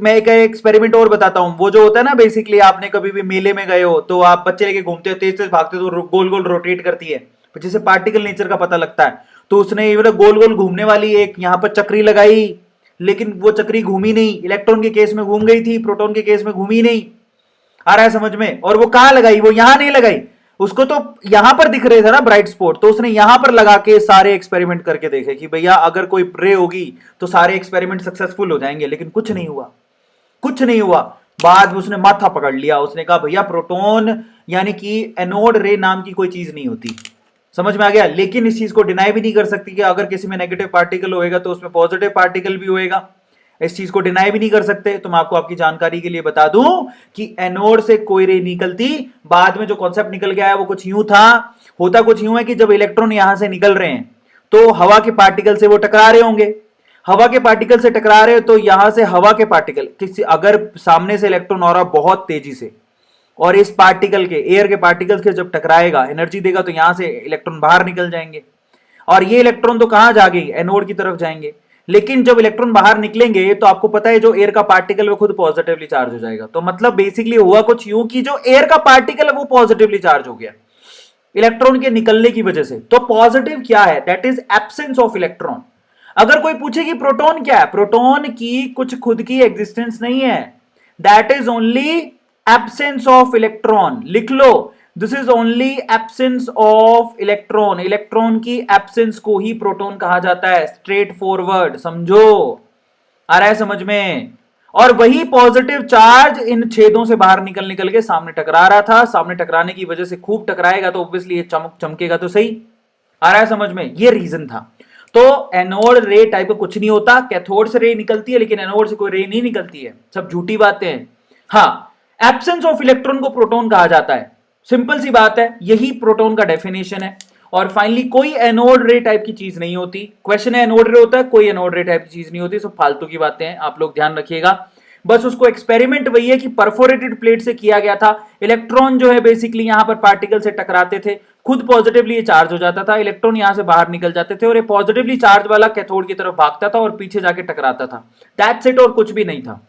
मैं एक एक्सपेरिमेंट और बताता हूं, वो जो होता है ना, बेसिकली आपने कभी भी मेले में गए हो तो आप बच्चे लेके घूमते हो, तेज तेज भागते हो तो गोल गोल रोटेट करती है, जिससे पार्टिकल नेचर का पता लगता है। तो उसने ये गोल गोल घूमने वाली एक यहां पर चक्री लगाई, लेकिन वो चक्री घूमी नहीं। इलेक्ट्रॉन के केस में घूम गई थी, प्रोटॉन के केस में घूमी नहीं। आ रहा है समझ में? और वो कहां लगाई, वो यहां नहीं लगाई, उसको तो यहां पर दिख रहे थे ना ब्राइट स्पॉट, तो उसने यहां पर लगा के सारे एक्सपेरिमेंट करके देखे कि भैया अगर कोई रे होगी तो सारे एक्सपेरिमेंट सक्सेसफुल हो जाएंगे, लेकिन कुछ नहीं हुआ, कुछ नहीं हुआ। बाद में उसने माथा पकड़ लिया, उसने कहा भैया प्रोटॉन यानी कि एनोड रे नाम की कोई चीज नहीं होती। समझ में आ गया? लेकिन इस चीज को डिनाई भी नहीं कर सकती कि अगर किसी में नेगेटिव पार्टिकल होएगा तो उसमें पॉजिटिव पार्टिकल भी होएगा, इस चीज को डिनाई भी नहीं कर सकते। तो मैं आपकी जानकारी के लिए बता दूं कि एनोड से कोई रे निकलती, बाद में जो कॉन्सेप्ट निकल गया है वो कुछ यूं था। होता कुछ यूं है कि जब इलेक्ट्रॉन यहां से निकल रहे हैं तो हवा के पार्टिकल से वो टकरा रहे होंगे, हवा के पार्टिकल से टकरा रहे हो तो यहां से हवा के पार्टिकल किसी, अगर सामने से इलेक्ट्रॉन आ रहा बहुत तेजी से और इस पार्टिकल के, एयर के पार्टिकल के जब टकराएगा, एनर्जी देगा, तो यहां से इलेक्ट्रॉन बाहर निकल जाएंगे और ये इलेक्ट्रॉन तो कहां जाएंगे, एनोड की तरफ जाएंगे। लेकिन जब इलेक्ट्रॉन बाहर निकलेंगे तो आपको पता है जो एयर का पार्टिकल वो खुद पॉजिटिवली चार्ज हो जाएगा। तो मतलब बेसिकली हुआ कुछ यूं कि जो एयर का पार्टिकल है वो पॉजिटिवली चार्ज हो गया इलेक्ट्रॉन के निकलने की वजह से। तो पॉजिटिव क्या है? That is absence of electron. अगर कोई पूछे कि प्रोटॉन क्या है, प्रोटॉन की कुछ खुद की एग्जिस्टेंस नहीं है, that is only absence of electron. लिख लो, this is only absence of electron. Electron की एब्सेंस को ही प्रोटॉन कहा जाता है, स्ट्रेट फॉरवर्ड, समझो? आ रहा है समझ में? और वही पॉजिटिव चार्ज इन छेदों से बाहर निकल निकल के सामने टकरा रहा था। सामने टकराने की वजह से खूब टकराएगा तो ऑब्वियसली ये चमकेगा तो सही। आ रहा है समझ में? ये रीजन था। तो एनोड रे टाइप का कुछ नहीं होता, कैथोड से रे निकलती है लेकिन एनोड से कोई रे नहीं निकलती है, सब झूठी बातें हैं। हाँ, एब्सेंस ऑफ इलेक्ट्रॉन को प्रोटॉन कहा जाता है, सिंपल सी बात है, यही प्रोटॉन का डेफिनेशन है। और फाइनली कोई एनोड रे टाइप की चीज नहीं होती। क्वेश्चन है एनोड रे होता है, कोई एनोड रे टाइप की चीज नहीं होती, सब फालतू की बातें हैं, आप लोग ध्यान रखिएगा। बस उसको एक्सपेरिमेंट वही है कि परफोरेटेड प्लेट से किया गया था। इलेक्ट्रॉन जो है बेसिकली यहां पर पार्टिकल से टकराते थे, खुद पॉजिटिवली चार्ज हो जाता था, इलेक्ट्रॉन यहां से बाहर निकल जाते थे और ये पॉजिटिवली चार्ज वाला कैथोड की तरफ भागता था और पीछे जाके टकराता था। दैट्स इट, और कुछ भी नहीं था।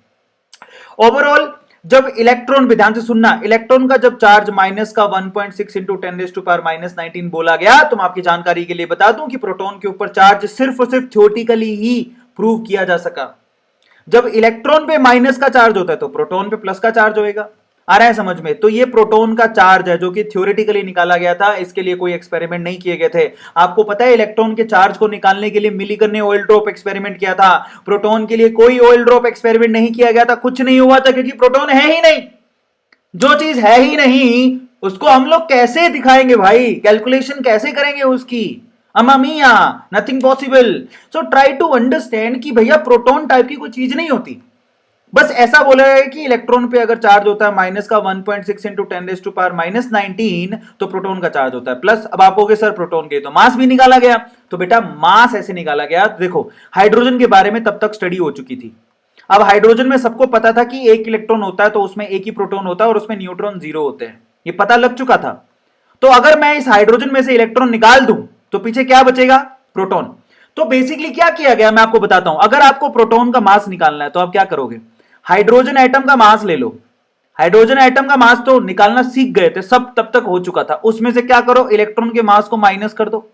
ओवरऑल जब इलेक्ट्रॉन पे ध्यान से सुनना, इलेक्ट्रॉन का जब चार्ज माइनस का 1.6 इंटू 10⁻⁻19 बोला गया, तो मैं आपकी जानकारी के लिए बता दूं कि प्रोटॉन के ऊपर चार्ज सिर्फ और सिर्फ थ्योरेटिकली ही प्रूव किया जा सका। जब इलेक्ट्रॉन पे माइनस का चार्ज होता है तो प्रोटॉन पे प्लस का चार्ज होएगा। आ रहा है समझ में? तो ये प्रोटॉन का चार्ज है जो कि थ्योरेटिकली निकाला गया था, इसके लिए कोई एक्सपेरिमेंट नहीं किए गए थे। आपको पता है इलेक्ट्रॉन के चार्ज को निकालने के लिए मिलीगन ने ऑयल ड्रॉप एक्सपेरिमेंट किया था, प्रोटॉन के लिए कोई ऑयल ड्रॉप एक्सपेरिमेंट नहीं किया गया था, कुछ नहीं हुआ था, क्योंकि प्रोटॉन है ही नहीं। जो चीज है ही नहीं उसको हम लोग कैसे दिखाएंगे भाई, कैलकुलेशन कैसे करेंगे उसकी? अमामिया, nothing possible. So try to understand कि भैया प्रोटॉन टाइप की कोई चीज नहीं होती। बस ऐसा बोला है कि इलेक्ट्रॉन पे अगर चार्ज होता है माइनस का 1.6 इंटू 10⁻⁻19 तो प्रोटॉन का चार्ज होता है प्लस। अब आप कहोगे सर प्रोटॉन के तो मास भी निकाला गया, तो बेटा मास ऐसे निकाला गया, देखो हाइड्रोजन के बारे में तब तक स्टडी हो चुकी थी। अब हाइड्रोजन में सबको पता था कि एक इलेक्ट्रॉन होता है तो उसमें एक ही प्रोटॉन होता है और उसमें न्यूट्रॉन 0 होते हैं, ये पता लग चुका था। तो अगर मैं इस हाइड्रोजन में से इलेक्ट्रॉन निकाल दूं तो पीछे क्या बचेगा? प्रोटॉन। तो बेसिकली क्या किया गया मैं आपको बताता हूं। अगर आपको प्रोटॉन का मास निकालना है तो आप क्या करोगे? हाइड्रोजन एटम का मास ले लो। हाइड्रोजन एटम का मास तो निकालना सीख गए थे सब, तब तक हो चुका था। उसमें से क्या करो? इलेक्ट्रॉन के मास को माइनस कर दो।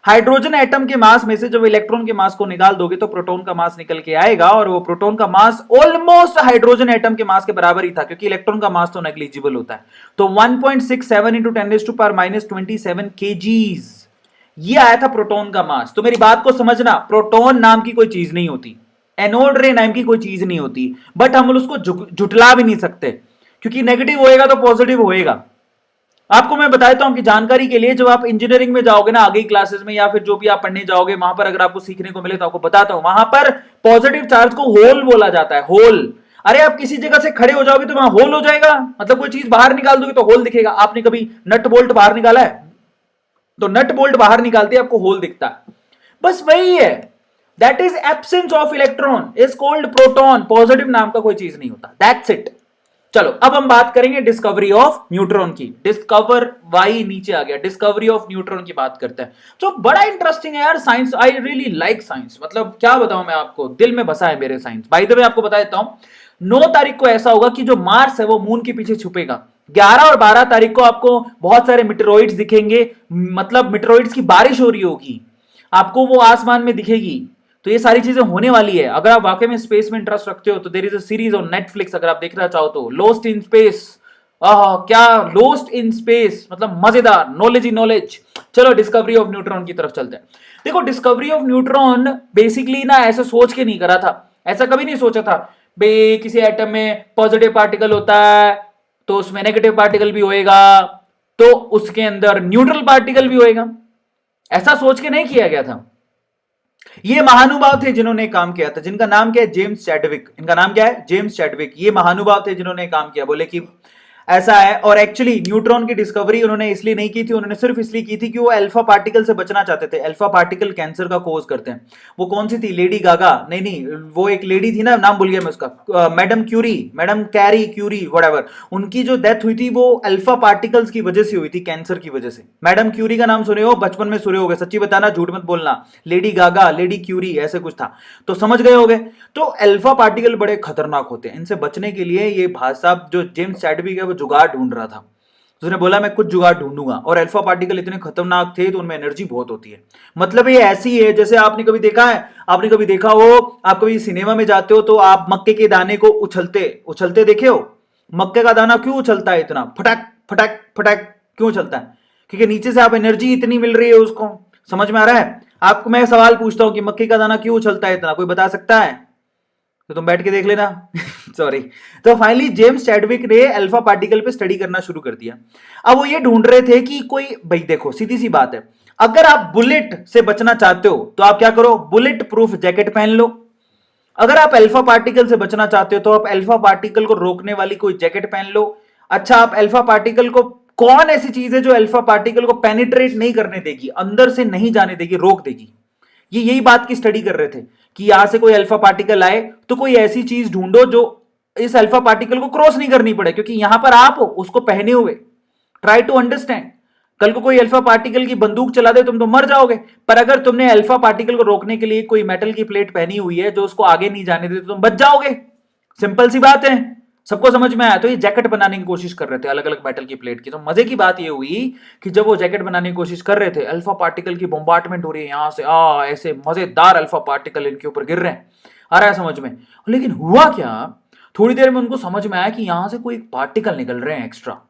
हाइड्रोजन एटम के मास में से जब इलेक्ट्रॉन के मास को निकाल दोगे तो प्रोटॉन का मास निकल के आएगा, और वो प्रोटॉन का मास ऑलमोस्ट हाइड्रोजन एटम के मास के बराबर ही था, क्योंकि इलेक्ट्रॉन का मास तो नेग्लिजिबल होता है। तो 1.67 इंटू 10⁻⁻27 केजीज ये आया था प्रोटॉन का मास। तो मेरी बात को समझना, प्रोटॉन नाम की कोई चीज नहीं होती, एनोड रे नाम की कोई चीज नहीं होती, बट हम उसको झुटला भी नहीं सकते, क्योंकि नेगेटिव होएगा तो पॉजिटिव होएगा। आपको मैं बता देता हूं आपकी जानकारी के लिए, जब आप इंजीनियरिंग में जाओगे ना आगे क्लासेस में, या फिर जो भी आप पढ़ने जाओगे वहां पर अगर आपको सीखने को मिले तो आपको बताता हूं, वहां पर पॉजिटिव चार्ज को होल बोला जाता है, होल। अरे आप किसी जगह से खड़े हो जाओगे तो वहां होल हो जाएगा, मतलब कोई चीज बाहर निकाल दोगे तो होल दिखेगा। आपने कभी नट बोल्ट बाहर निकाला है? तो नट बोल्ट बाहर निकालते आपको होल दिखता है, बस वही है। That is absence of electron is called proton. Positive नाम का कोई चीज नहीं होता, दैट्स इट। चलो अब हम बात करेंगे डिस्कवरी ऑफ न्यूट्रॉन की। डिस्कवर वाई नीचे आ गया, डिस्कवरी ऑफ न्यूट्रॉन की बात करते हैं। तो बड़ा इंटरेस्टिंग है यार science, I really like science. मतलब क्या बताऊं मैं आपको, दिल में बसा है मेरे साइंस। बाय द वे आपको बता देता हूं 9 तारीख को ऐसा होगा कि जो मार्स है वो मून के पीछे छुपेगा। 11 और 12 तारीख को आपको बहुत सारे मिटेरॉइड्स दिखेंगे, मतलब मिटेरॉइड्स की बारिश हो रही होगी, आपको वो आसमान में दिखेगी। तो ये सारी चीजें होने वाली है। अगर आप वाकई में स्पेस में इंटरेस्ट रखते हो तो there is a series on Netflix, अगर आप देखना चाहो तो, लॉस्ट इन स्पेस। क्या लॉस्ट इन स्पेस, मतलब मजेदार, नॉलेज ही नॉलेज। चलो डिस्कवरी ऑफ न्यूट्रॉन की तरफ चलते हैं। देखो डिस्कवरी ऑफ न्यूट्रॉन बेसिकली ना ऐसे सोच के नहीं करा था, ऐसा कभी नहीं सोचा था बे किसी एटम में पॉजिटिव पार्टिकल होता है तो उसमें नेगेटिव पार्टिकल भी होएगा, तो उसके अंदर न्यूट्रल पार्टिकल भी होएगा, ऐसा सोच के नहीं किया गया था। ये महानुभाव थे जिन्होंने काम किया था, जिनका नाम क्या है, जेम्स चैडविक। इनका नाम क्या है, जेम्स चैडविक। ये महानुभाव थे जिन्होंने काम किया, बोले कि ऐसा है। और एक्चुअली न्यूट्रॉन की डिस्कवरी उन्होंने इसलिए नहीं की थी, उन्होंने सिर्फ इसलिए की थी कि वो अल्फा पार्टिकल से बचना चाहते थे। अल्फा पार्टिकल कैंसर का कोज करते हैं। वो कौन सी थी, लेडी गागा, नहीं नहीं, वो एक लेडी थी ना, नाम भूल गया मैं उसका, madam Curie, madam Carrie Curie, whatever. उनकी जो डेथ हुई थी वो अल्फा पार्टिकल्स की वजह से हुई थी, कैंसर की वजह से। मैडम क्यूरी का नाम सुने हो, बचपन में सुने होगे, सच्ची बताना झूठ मत बोलना। लेडी गागा, लेडी क्यूरी, ऐसे कुछ था, तो समझ गए होगे। तो अल्फा पार्टिकल बड़े खतरनाक होते हैं, इनसे बचने के लिए ये भाई साहब जो जेम्स चैडविक है वो जुगाड़ ढूंढ रहा था। उसने बोला मैं कुछ जुगाड़ ढूंढूंगा, और अल्फा पार्टिकल इतने खतरनाक थे तो उनमें एनर्जी बहुत होती है। मतलब ये ऐसी है जैसे आपने कभी देखा है, आपने कभी देखा हो, आप कभी सिनेमा में जाते हो तो आप मक्के के दाने को उछलते उछलते देखे हो। मक्के का दाना क्यों उछलता है इतना, फटक फटक फटक क्यों उछलता है? क्योंकि नीचे से आप एनर्जी इतनी मिल रही है उसको। समझ में आ रहा है? आपको मैं सवाल पूछता हूं कि मक्के का दाना क्यों उछलता है इतना, कोई बता सकता है? तो तुम बैठ के देख लेना। सॉरी। तो फाइनली जेम्स चैडविक ने अल्फा पार्टिकल पे स्टडी करना शुरू कर दिया। अब वो ये ढूंढ रहे थे कि कोई, भाई देखो सीधी सी बात है, अगर आप बुलेट से बचना चाहते हो तो आप क्या करो, बुलेट प्रूफ जैकेट पहन लो। अगर आप अल्फा पार्टिकल से बचना चाहते हो तो आप अल्फा पार्टिकल को रोकने वाली कोई जैकेट पहन लो। अच्छा, आप अल्फा पार्टिकल को, कौन ऐसी चीज है जो अल्फा पार्टिकल को पेनिट्रेट नहीं करने देगी, अंदर से नहीं जाने देगी, रोक देगी? ये यही बात की स्टडी कर रहे थे कि यहां से कोई अल्फा पार्टिकल आए तो कोई ऐसी चीज ढूंढो जो इस अल्फा पार्टिकल को क्रॉस नहीं करनी पड़े, क्योंकि यहां पर आप हो उसको पहने हुए। Try to understand. कल को कोई अल्फा पार्टिकल की बंदूक चला दे तुम तो मर जाओगे, पर अगर तुमने अल्फा पार्टिकल को रोकने के लिए कोई मेटल की प्लेट पहनी हुई है जो उसको आगे नहीं जाने देती तो तुम बच जाओगे। सिंपल सी बात है, सबको समझ में आया? तो ये जैकेट बनाने की कोशिश कर रहे थे अलग अलग मेटल की प्लेट की। तो मजे की बात ये हुई कि जब वो जैकेट बनाने की कोशिश कर रहे थे, अल्फा पार्टिकल की बॉम्बार्टमेंट हो रही है यहां से, ऐसे मजेदार अल्फा पार्टिकल इनके ऊपर गिर रहे हैं, आ रहा है समझ में। लेकिन हुआ क्या, थोड़ी देर में उनको समझ में आया कि यहां से कोई पार्टिकल निकल रहे हैं एक्स्ट्रा।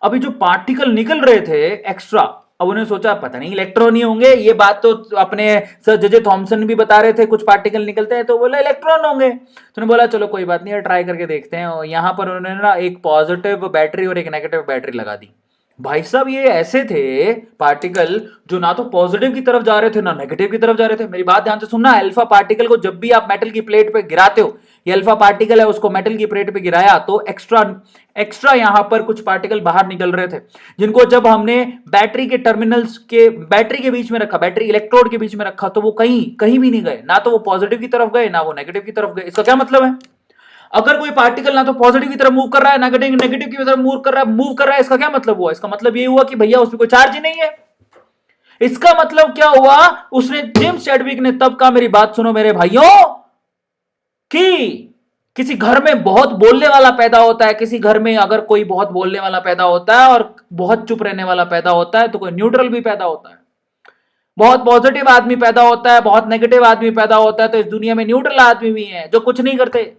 अभी जो पार्टिकल निकल रहे थे एक्स्ट्रा, अब उन्हें सोचा पता नहीं इलेक्ट्रॉन ही होंगे, ये बात तो अपने सर जे थॉमसन भी बता रहे थे, कुछ पार्टिकल निकलते हैं तो बोला इलेक्ट्रॉन होंगे। तो उन्होंने बोला चलो कोई बात नहीं, ट्राई करके देखते हैं। और यहां पर उन्होंने ना एक पॉजिटिव बैटरी और एक नेगेटिव बैटरी लगा दी। भाई साहब ये ऐसे थे पार्टिकल जो ना तो पॉजिटिव की तरफ जा रहे थे ना नेगेटिव की तरफ जा रहे थे। मेरी बात ध्यान से सुनना, अल्फा पार्टिकल को जब भी आप मेटल की प्लेट पे गिराते हो, ये अल्फा पार्टिकल है उसको मेटल की प्लेट पे गिराया तो एक्स्ट्रा यहां पर कुछ पार्टिकल बाहर निकल रहे थे, जिनको जब हमने बैटरी के टर्मिनल्स के, बैटरी के बीच में रखा, बैटरी इलेक्ट्रोड के बीच में रखा, तो वो कहीं कहीं भी नहीं गए, ना तो वो पॉजिटिव की तरफ गए ना वो नेगेटिव की तरफ गए। इसका क्या मतलब है? अगर कोई पार्टिकल ना तो पॉजिटिव की तरफ मूव कर रहा है, नेगेटिव की तरफ मूव कर रहा है, इसका क्या मतलब हुआ? इसका मतलब ये हुआ कि भैया उसमें कोई चार्ज ही नहीं है। इसका मतलब क्या हुआ, उसने, जेम्स चैडविक ने तब कहा, मेरी बात सुनो मेरे भाइयों, कि किसी घर में बहुत बोलने वाला पैदा होता है, किसी घर में अगर कोई बहुत बोलने वाला पैदा होता है और बहुत चुप रहने वाला पैदा होता है, तो कोई न्यूट्रल भी पैदा होता है। बहुत पॉजिटिव आदमी पैदा होता है, बहुत नेगेटिव आदमी पैदा होता है, तो इस दुनिया में न्यूट्रल आदमी भी है जो कुछ नहीं करते।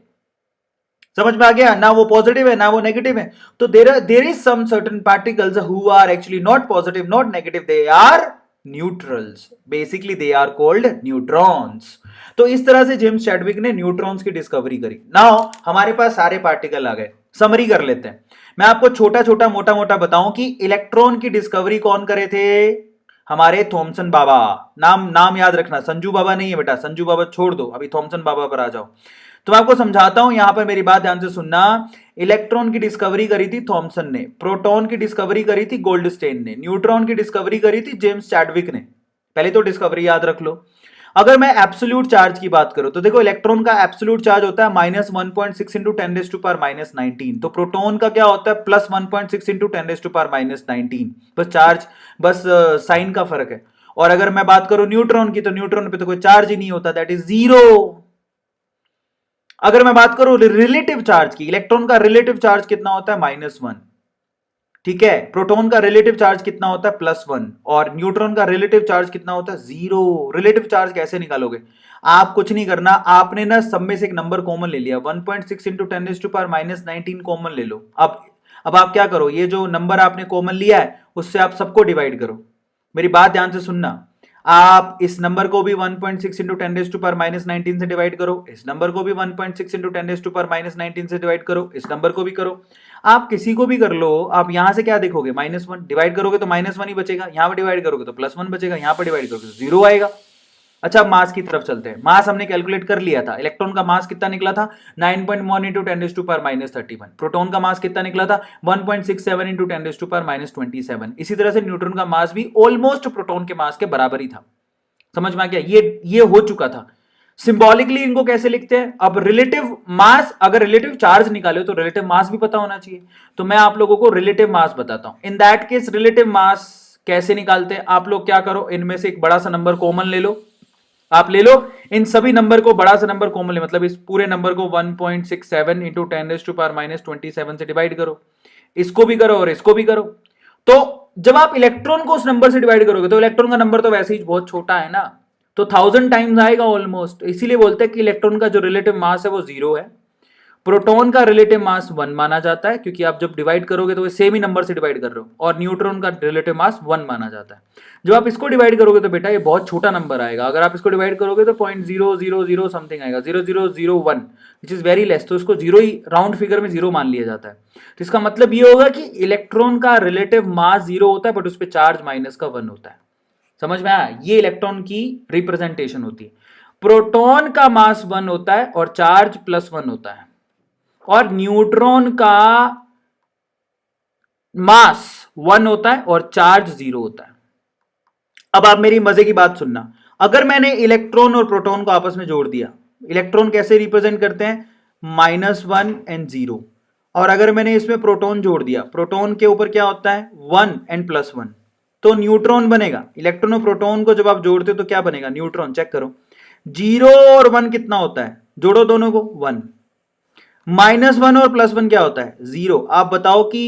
समझ में आ गया ना? वो पॉजिटिव है ना वो नेगेटिव है। तो there is some certain particles who are actually not positive not negative, they are neutrals, basically they are called neutrons. तो इस तरह से जेम्स चैडविक ने न्यूट्रॉन्स की डिस्कवरी करी। नाउ हमारे पास सारे पार्टिकल आ गए, समरी कर लेते हैं। मैं आपको छोटा छोटा मोटा मोटा बताऊं कि इलेक्ट्रॉन की डिस्कवरी कौन करे थे? हमारे थॉमसन बाबा। नाम नाम याद रखना, संजू बाबा नहीं है बेटा, संजू बाबा छोड़ दो, अभी थॉमसन बाबा पर आ जाओ। तो मैं आपको समझाता हूं, यहां पर मेरी बात ध्यान से सुनना। इलेक्ट्रॉन की डिस्कवरी करी थी थॉमसन ने, प्रोटॉन की डिस्कवरी करी थी गोल्डस्टेन ने, न्यूट्रॉन की डिस्कवरी करी थी जेम्स चैडविक ने। पहले तो डिस्कवरी याद रख लो। अगर मैं एब्सोल्यूट चार्ज की बात करूं तो देखो, इलेक्ट्रॉन का एब्सोल्यूट चार्ज होता है -1.6 इंटू 10⁻⁻19। तो प्रोटॉन का क्या होता है? +1.6 इंटू 10⁻⁻19। बस चार्ज, बस साइन का फर्क है। और अगर मैं बात करूं न्यूट्रॉन की, तो न्यूट्रॉन पे तो कोई चार्ज ही नहीं होता, दैट इज जीरो। अगर मैं बात करूं रिलेटिव चार्ज की, इलेक्ट्रॉन का रिलेटिव चार्ज कितना होता है? -1। ठीक है, प्रोटॉन का रिलेटिव चार्ज कितना होता है? +1। और न्यूट्रॉन का रिलेटिव चार्ज कितना होता है? 0। रिलेटिव चार्ज कैसे निकालोगे? आप कुछ नहीं करना, आपने ना सब में से एक नंबर कॉमन ले लिया, 1.6 इंटू 10⁻⁻19 कॉमन ले लो। अब आप क्या करो, ये जो नंबर आपने कॉमन लिया है उससे आप सबको डिवाइड करो। मेरी बात ध्यान से सुनना, आप इस नंबर को भी 1.6 इंटू 10⁻⁻19 से डिवाइड करो, इस नंबर को भी 1.6 इंटू 10⁻⁻19 से डिवाइड करो, इस नंबर को भी करो। आप किसी को भी कर लो, आप यहां से क्या देखोगे? -1 डिवाइड करोगे तो -1 ही बचेगा, यहां पर डिवाइड करोगे तो +1 बचेगा, यहां पर डिवाइड करोगे तो 0 आएगा। अच्छा, मास की तरफ चलते हैं। मास हमने कैलकुलेट कर लिया था, इलेक्ट्रॉन का मास कितना निकला था? 9.1 इंटू 10⁻31। प्रोटॉन का मास कितना निकला था? 1.67 इंटू 10⁻27। इसी तरह से न्यूट्रॉन का मास भी ऑलमोस्ट प्रोटॉन के मास के बराबर ही था। समझ में आ गया? ये हो चुका था। सिंबॉलिकली इनको कैसे लिखते हैं? अब रिलेटिव मास, अगर रिलेटिव चार्ज निकाले तो रिलेटिव मास भी पता होना चाहिए, तो मैं आप लोगों को रिलेटिव मास बताता हूं। In that case relative mass कैसे निकालते हैं? आप लोग क्या करो, इनमें से एक बड़ा सा नंबर कॉमन ले लो, आप ले लो इन सभी नंबर को, बड़ा सा नंबर कॉमन ले, मतलब इस पूरे नंबर को 1.67 इंटू 10⁻⁻27 से डिवाइड करो, इसको भी करो और इसको भी करो। तो जब आप इलेक्ट्रॉन को उस नंबर से डिवाइड करोगे तो इलेक्ट्रॉन का नंबर तो वैसे ही बहुत छोटा है ना, तो 1000 टाइम्स आएगा ऑलमोस्ट। इसीलिए बोलते हैं कि इलेक्ट्रॉन का जो रिलेटिव मास है वो 0 है। प्रोटॉन का रिलेटिव मास 1 माना जाता है, क्योंकि आप जब डिवाइड करोगे तो वो सेम ही नंबर से डिवाइड कर रहे हो। और न्यूट्रॉन का रिलेटिव मास 1 माना जाता है। जब आप इसको डिवाइड करोगे तो बेटा ये बहुत छोटा नंबर आएगा। अगर आप इसको डिवाइड करोगे तो 0.000 समथिंग आएगा, 0001, विच इज वेरी लेस। तो इसको 0 ही राउंड फिगर में 0 मान लिया जाता है। तो इसका मतलब ये होगा कि इलेक्ट्रॉन का रिलेटिव मास 0 होता है, बट उस पर चार्ज -1 होता है। समझ में आया? ये इलेक्ट्रॉन की रिप्रेजेंटेशन होती है। प्रोटॉन का मास 1 होता है और चार्ज +1 होता है, और न्यूट्रॉन का मास 1 होता है और चार्ज 0 होता है। अब आप मेरी मजे की बात सुनना, अगर मैंने इलेक्ट्रॉन और प्रोटॉन को आपस में जोड़ दिया, इलेक्ट्रॉन कैसे रिप्रेजेंट करते हैं? -1 एंड 0। और अगर मैंने इसमें प्रोटॉन जोड़ दिया, प्रोटॉन के ऊपर क्या होता है? 1 एंड +1, तो न्यूट्रॉन बनेगा। इलेक्ट्रॉन और प्रोटॉन को जब आप जोड़ते हो तो क्या बनेगा? न्यूट्रॉन। चेक करो, 0 और 1 कितना होता है? जोड़ो दोनों को, 1। -1 और +1 क्या होता है? 0। आप बताओ कि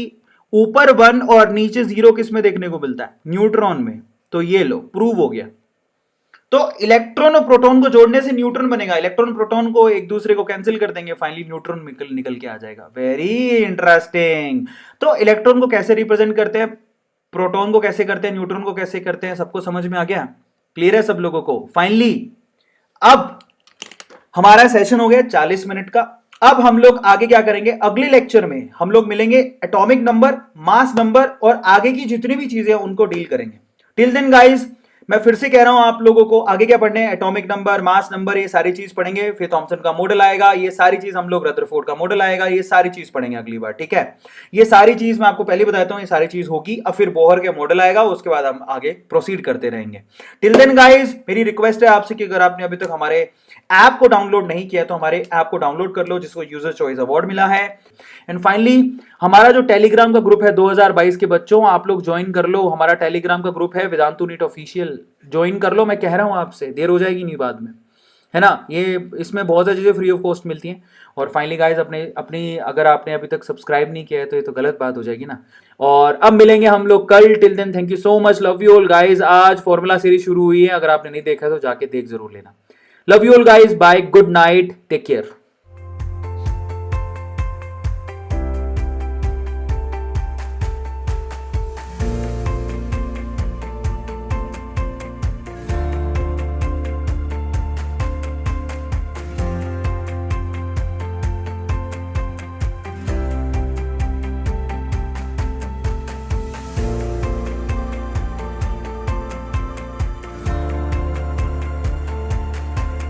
ऊपर 1 और नीचे 0 किस में देखने को मिलता है? न्यूट्रॉन में। तो ये लो, प्रूव हो गया। तो इलेक्ट्रॉन और प्रोटॉन को जोड़ने से न्यूट्रॉन बनेगा, इलेक्ट्रॉन प्रोटॉन को एक दूसरे को कैंसिल कर देंगे, फाइनली न्यूट्रॉन निकल के आ जाएगा। Very interesting. तो इलेक्ट्रॉन को कैसे रिप्रेजेंट करते हैं, प्रोटॉन को कैसे करते हैं, न्यूट्रॉन को कैसे करते हैं, सबको समझ में आ गया? क्लियर है सब लोगों को? फाइनली अब हमारा सेशन हो गया 40 मिनट का। अब हम लोग आगे क्या करेंगे? अगले लेक्चर में हम लोग मिलेंगे, एटॉमिक नंबर, मास नंबर और आगे की जितनी भी चीजें हैं उनको डील करेंगे। टिल देन गाइस, मैं फिर से कह रहा हूं आप लोगों को, आगे क्या पढ़ने हैं? एटॉमिक नंबर, मास नंबर, ये सारी चीज पढ़ेंगे। फिर थॉमसन का मॉडल आएगा, ये सारी चीज हम लोग, रदरफोर्ड का मॉडल आएगा, ये सारी चीज पढ़ेंगे अगली बार, ठीक है? ये सारी चीज मैं आपको पहले बताता हूं, ये सारी चीज होगी। अब फिर बोहर के मॉडल आएगा, उसके बाद हम आगे प्रोसीड करते रहेंगे। टिल देन गाइस, मेरी रिक्वेस्ट है आपसे कि अगर आपने अभी तक हमारे ऐप को डाउनलोड नहीं किया तो हमारे ऐप को डाउनलोड कर लो, जिसको यूजर चॉइस अवार्ड मिला है। एंड फाइनली हमारा जो टेलीग्राम का ग्रुप है 2022 के बच्चों, आप लोग ज्वाइन कर लो। हमारा टेलीग्राम का ग्रुप है वेदांतु नीट ऑफिशियल, ज्वाइन कर लो। मैं कह रहा हूं आपसे, देर हो जाएगी नहीं बाद में, है ना? ये इसमें बहुत सारी चीजें फ्री ऑफ कॉस्ट मिलती हैं। और फाइनली गाइज, अपनी अगर आपने अभी तक सब्सक्राइब नहीं किया है तो ये तो गलत बात हो जाएगी ना। और अब मिलेंगे हम लोग कल। Till then thank you so much, love you all guys. आज फॉर्मूला सीरीज शुरू हुई है, अगर आपने नहीं देखा तो जाके देख जरूर लेना। Love you all guys, bye, good night, take care.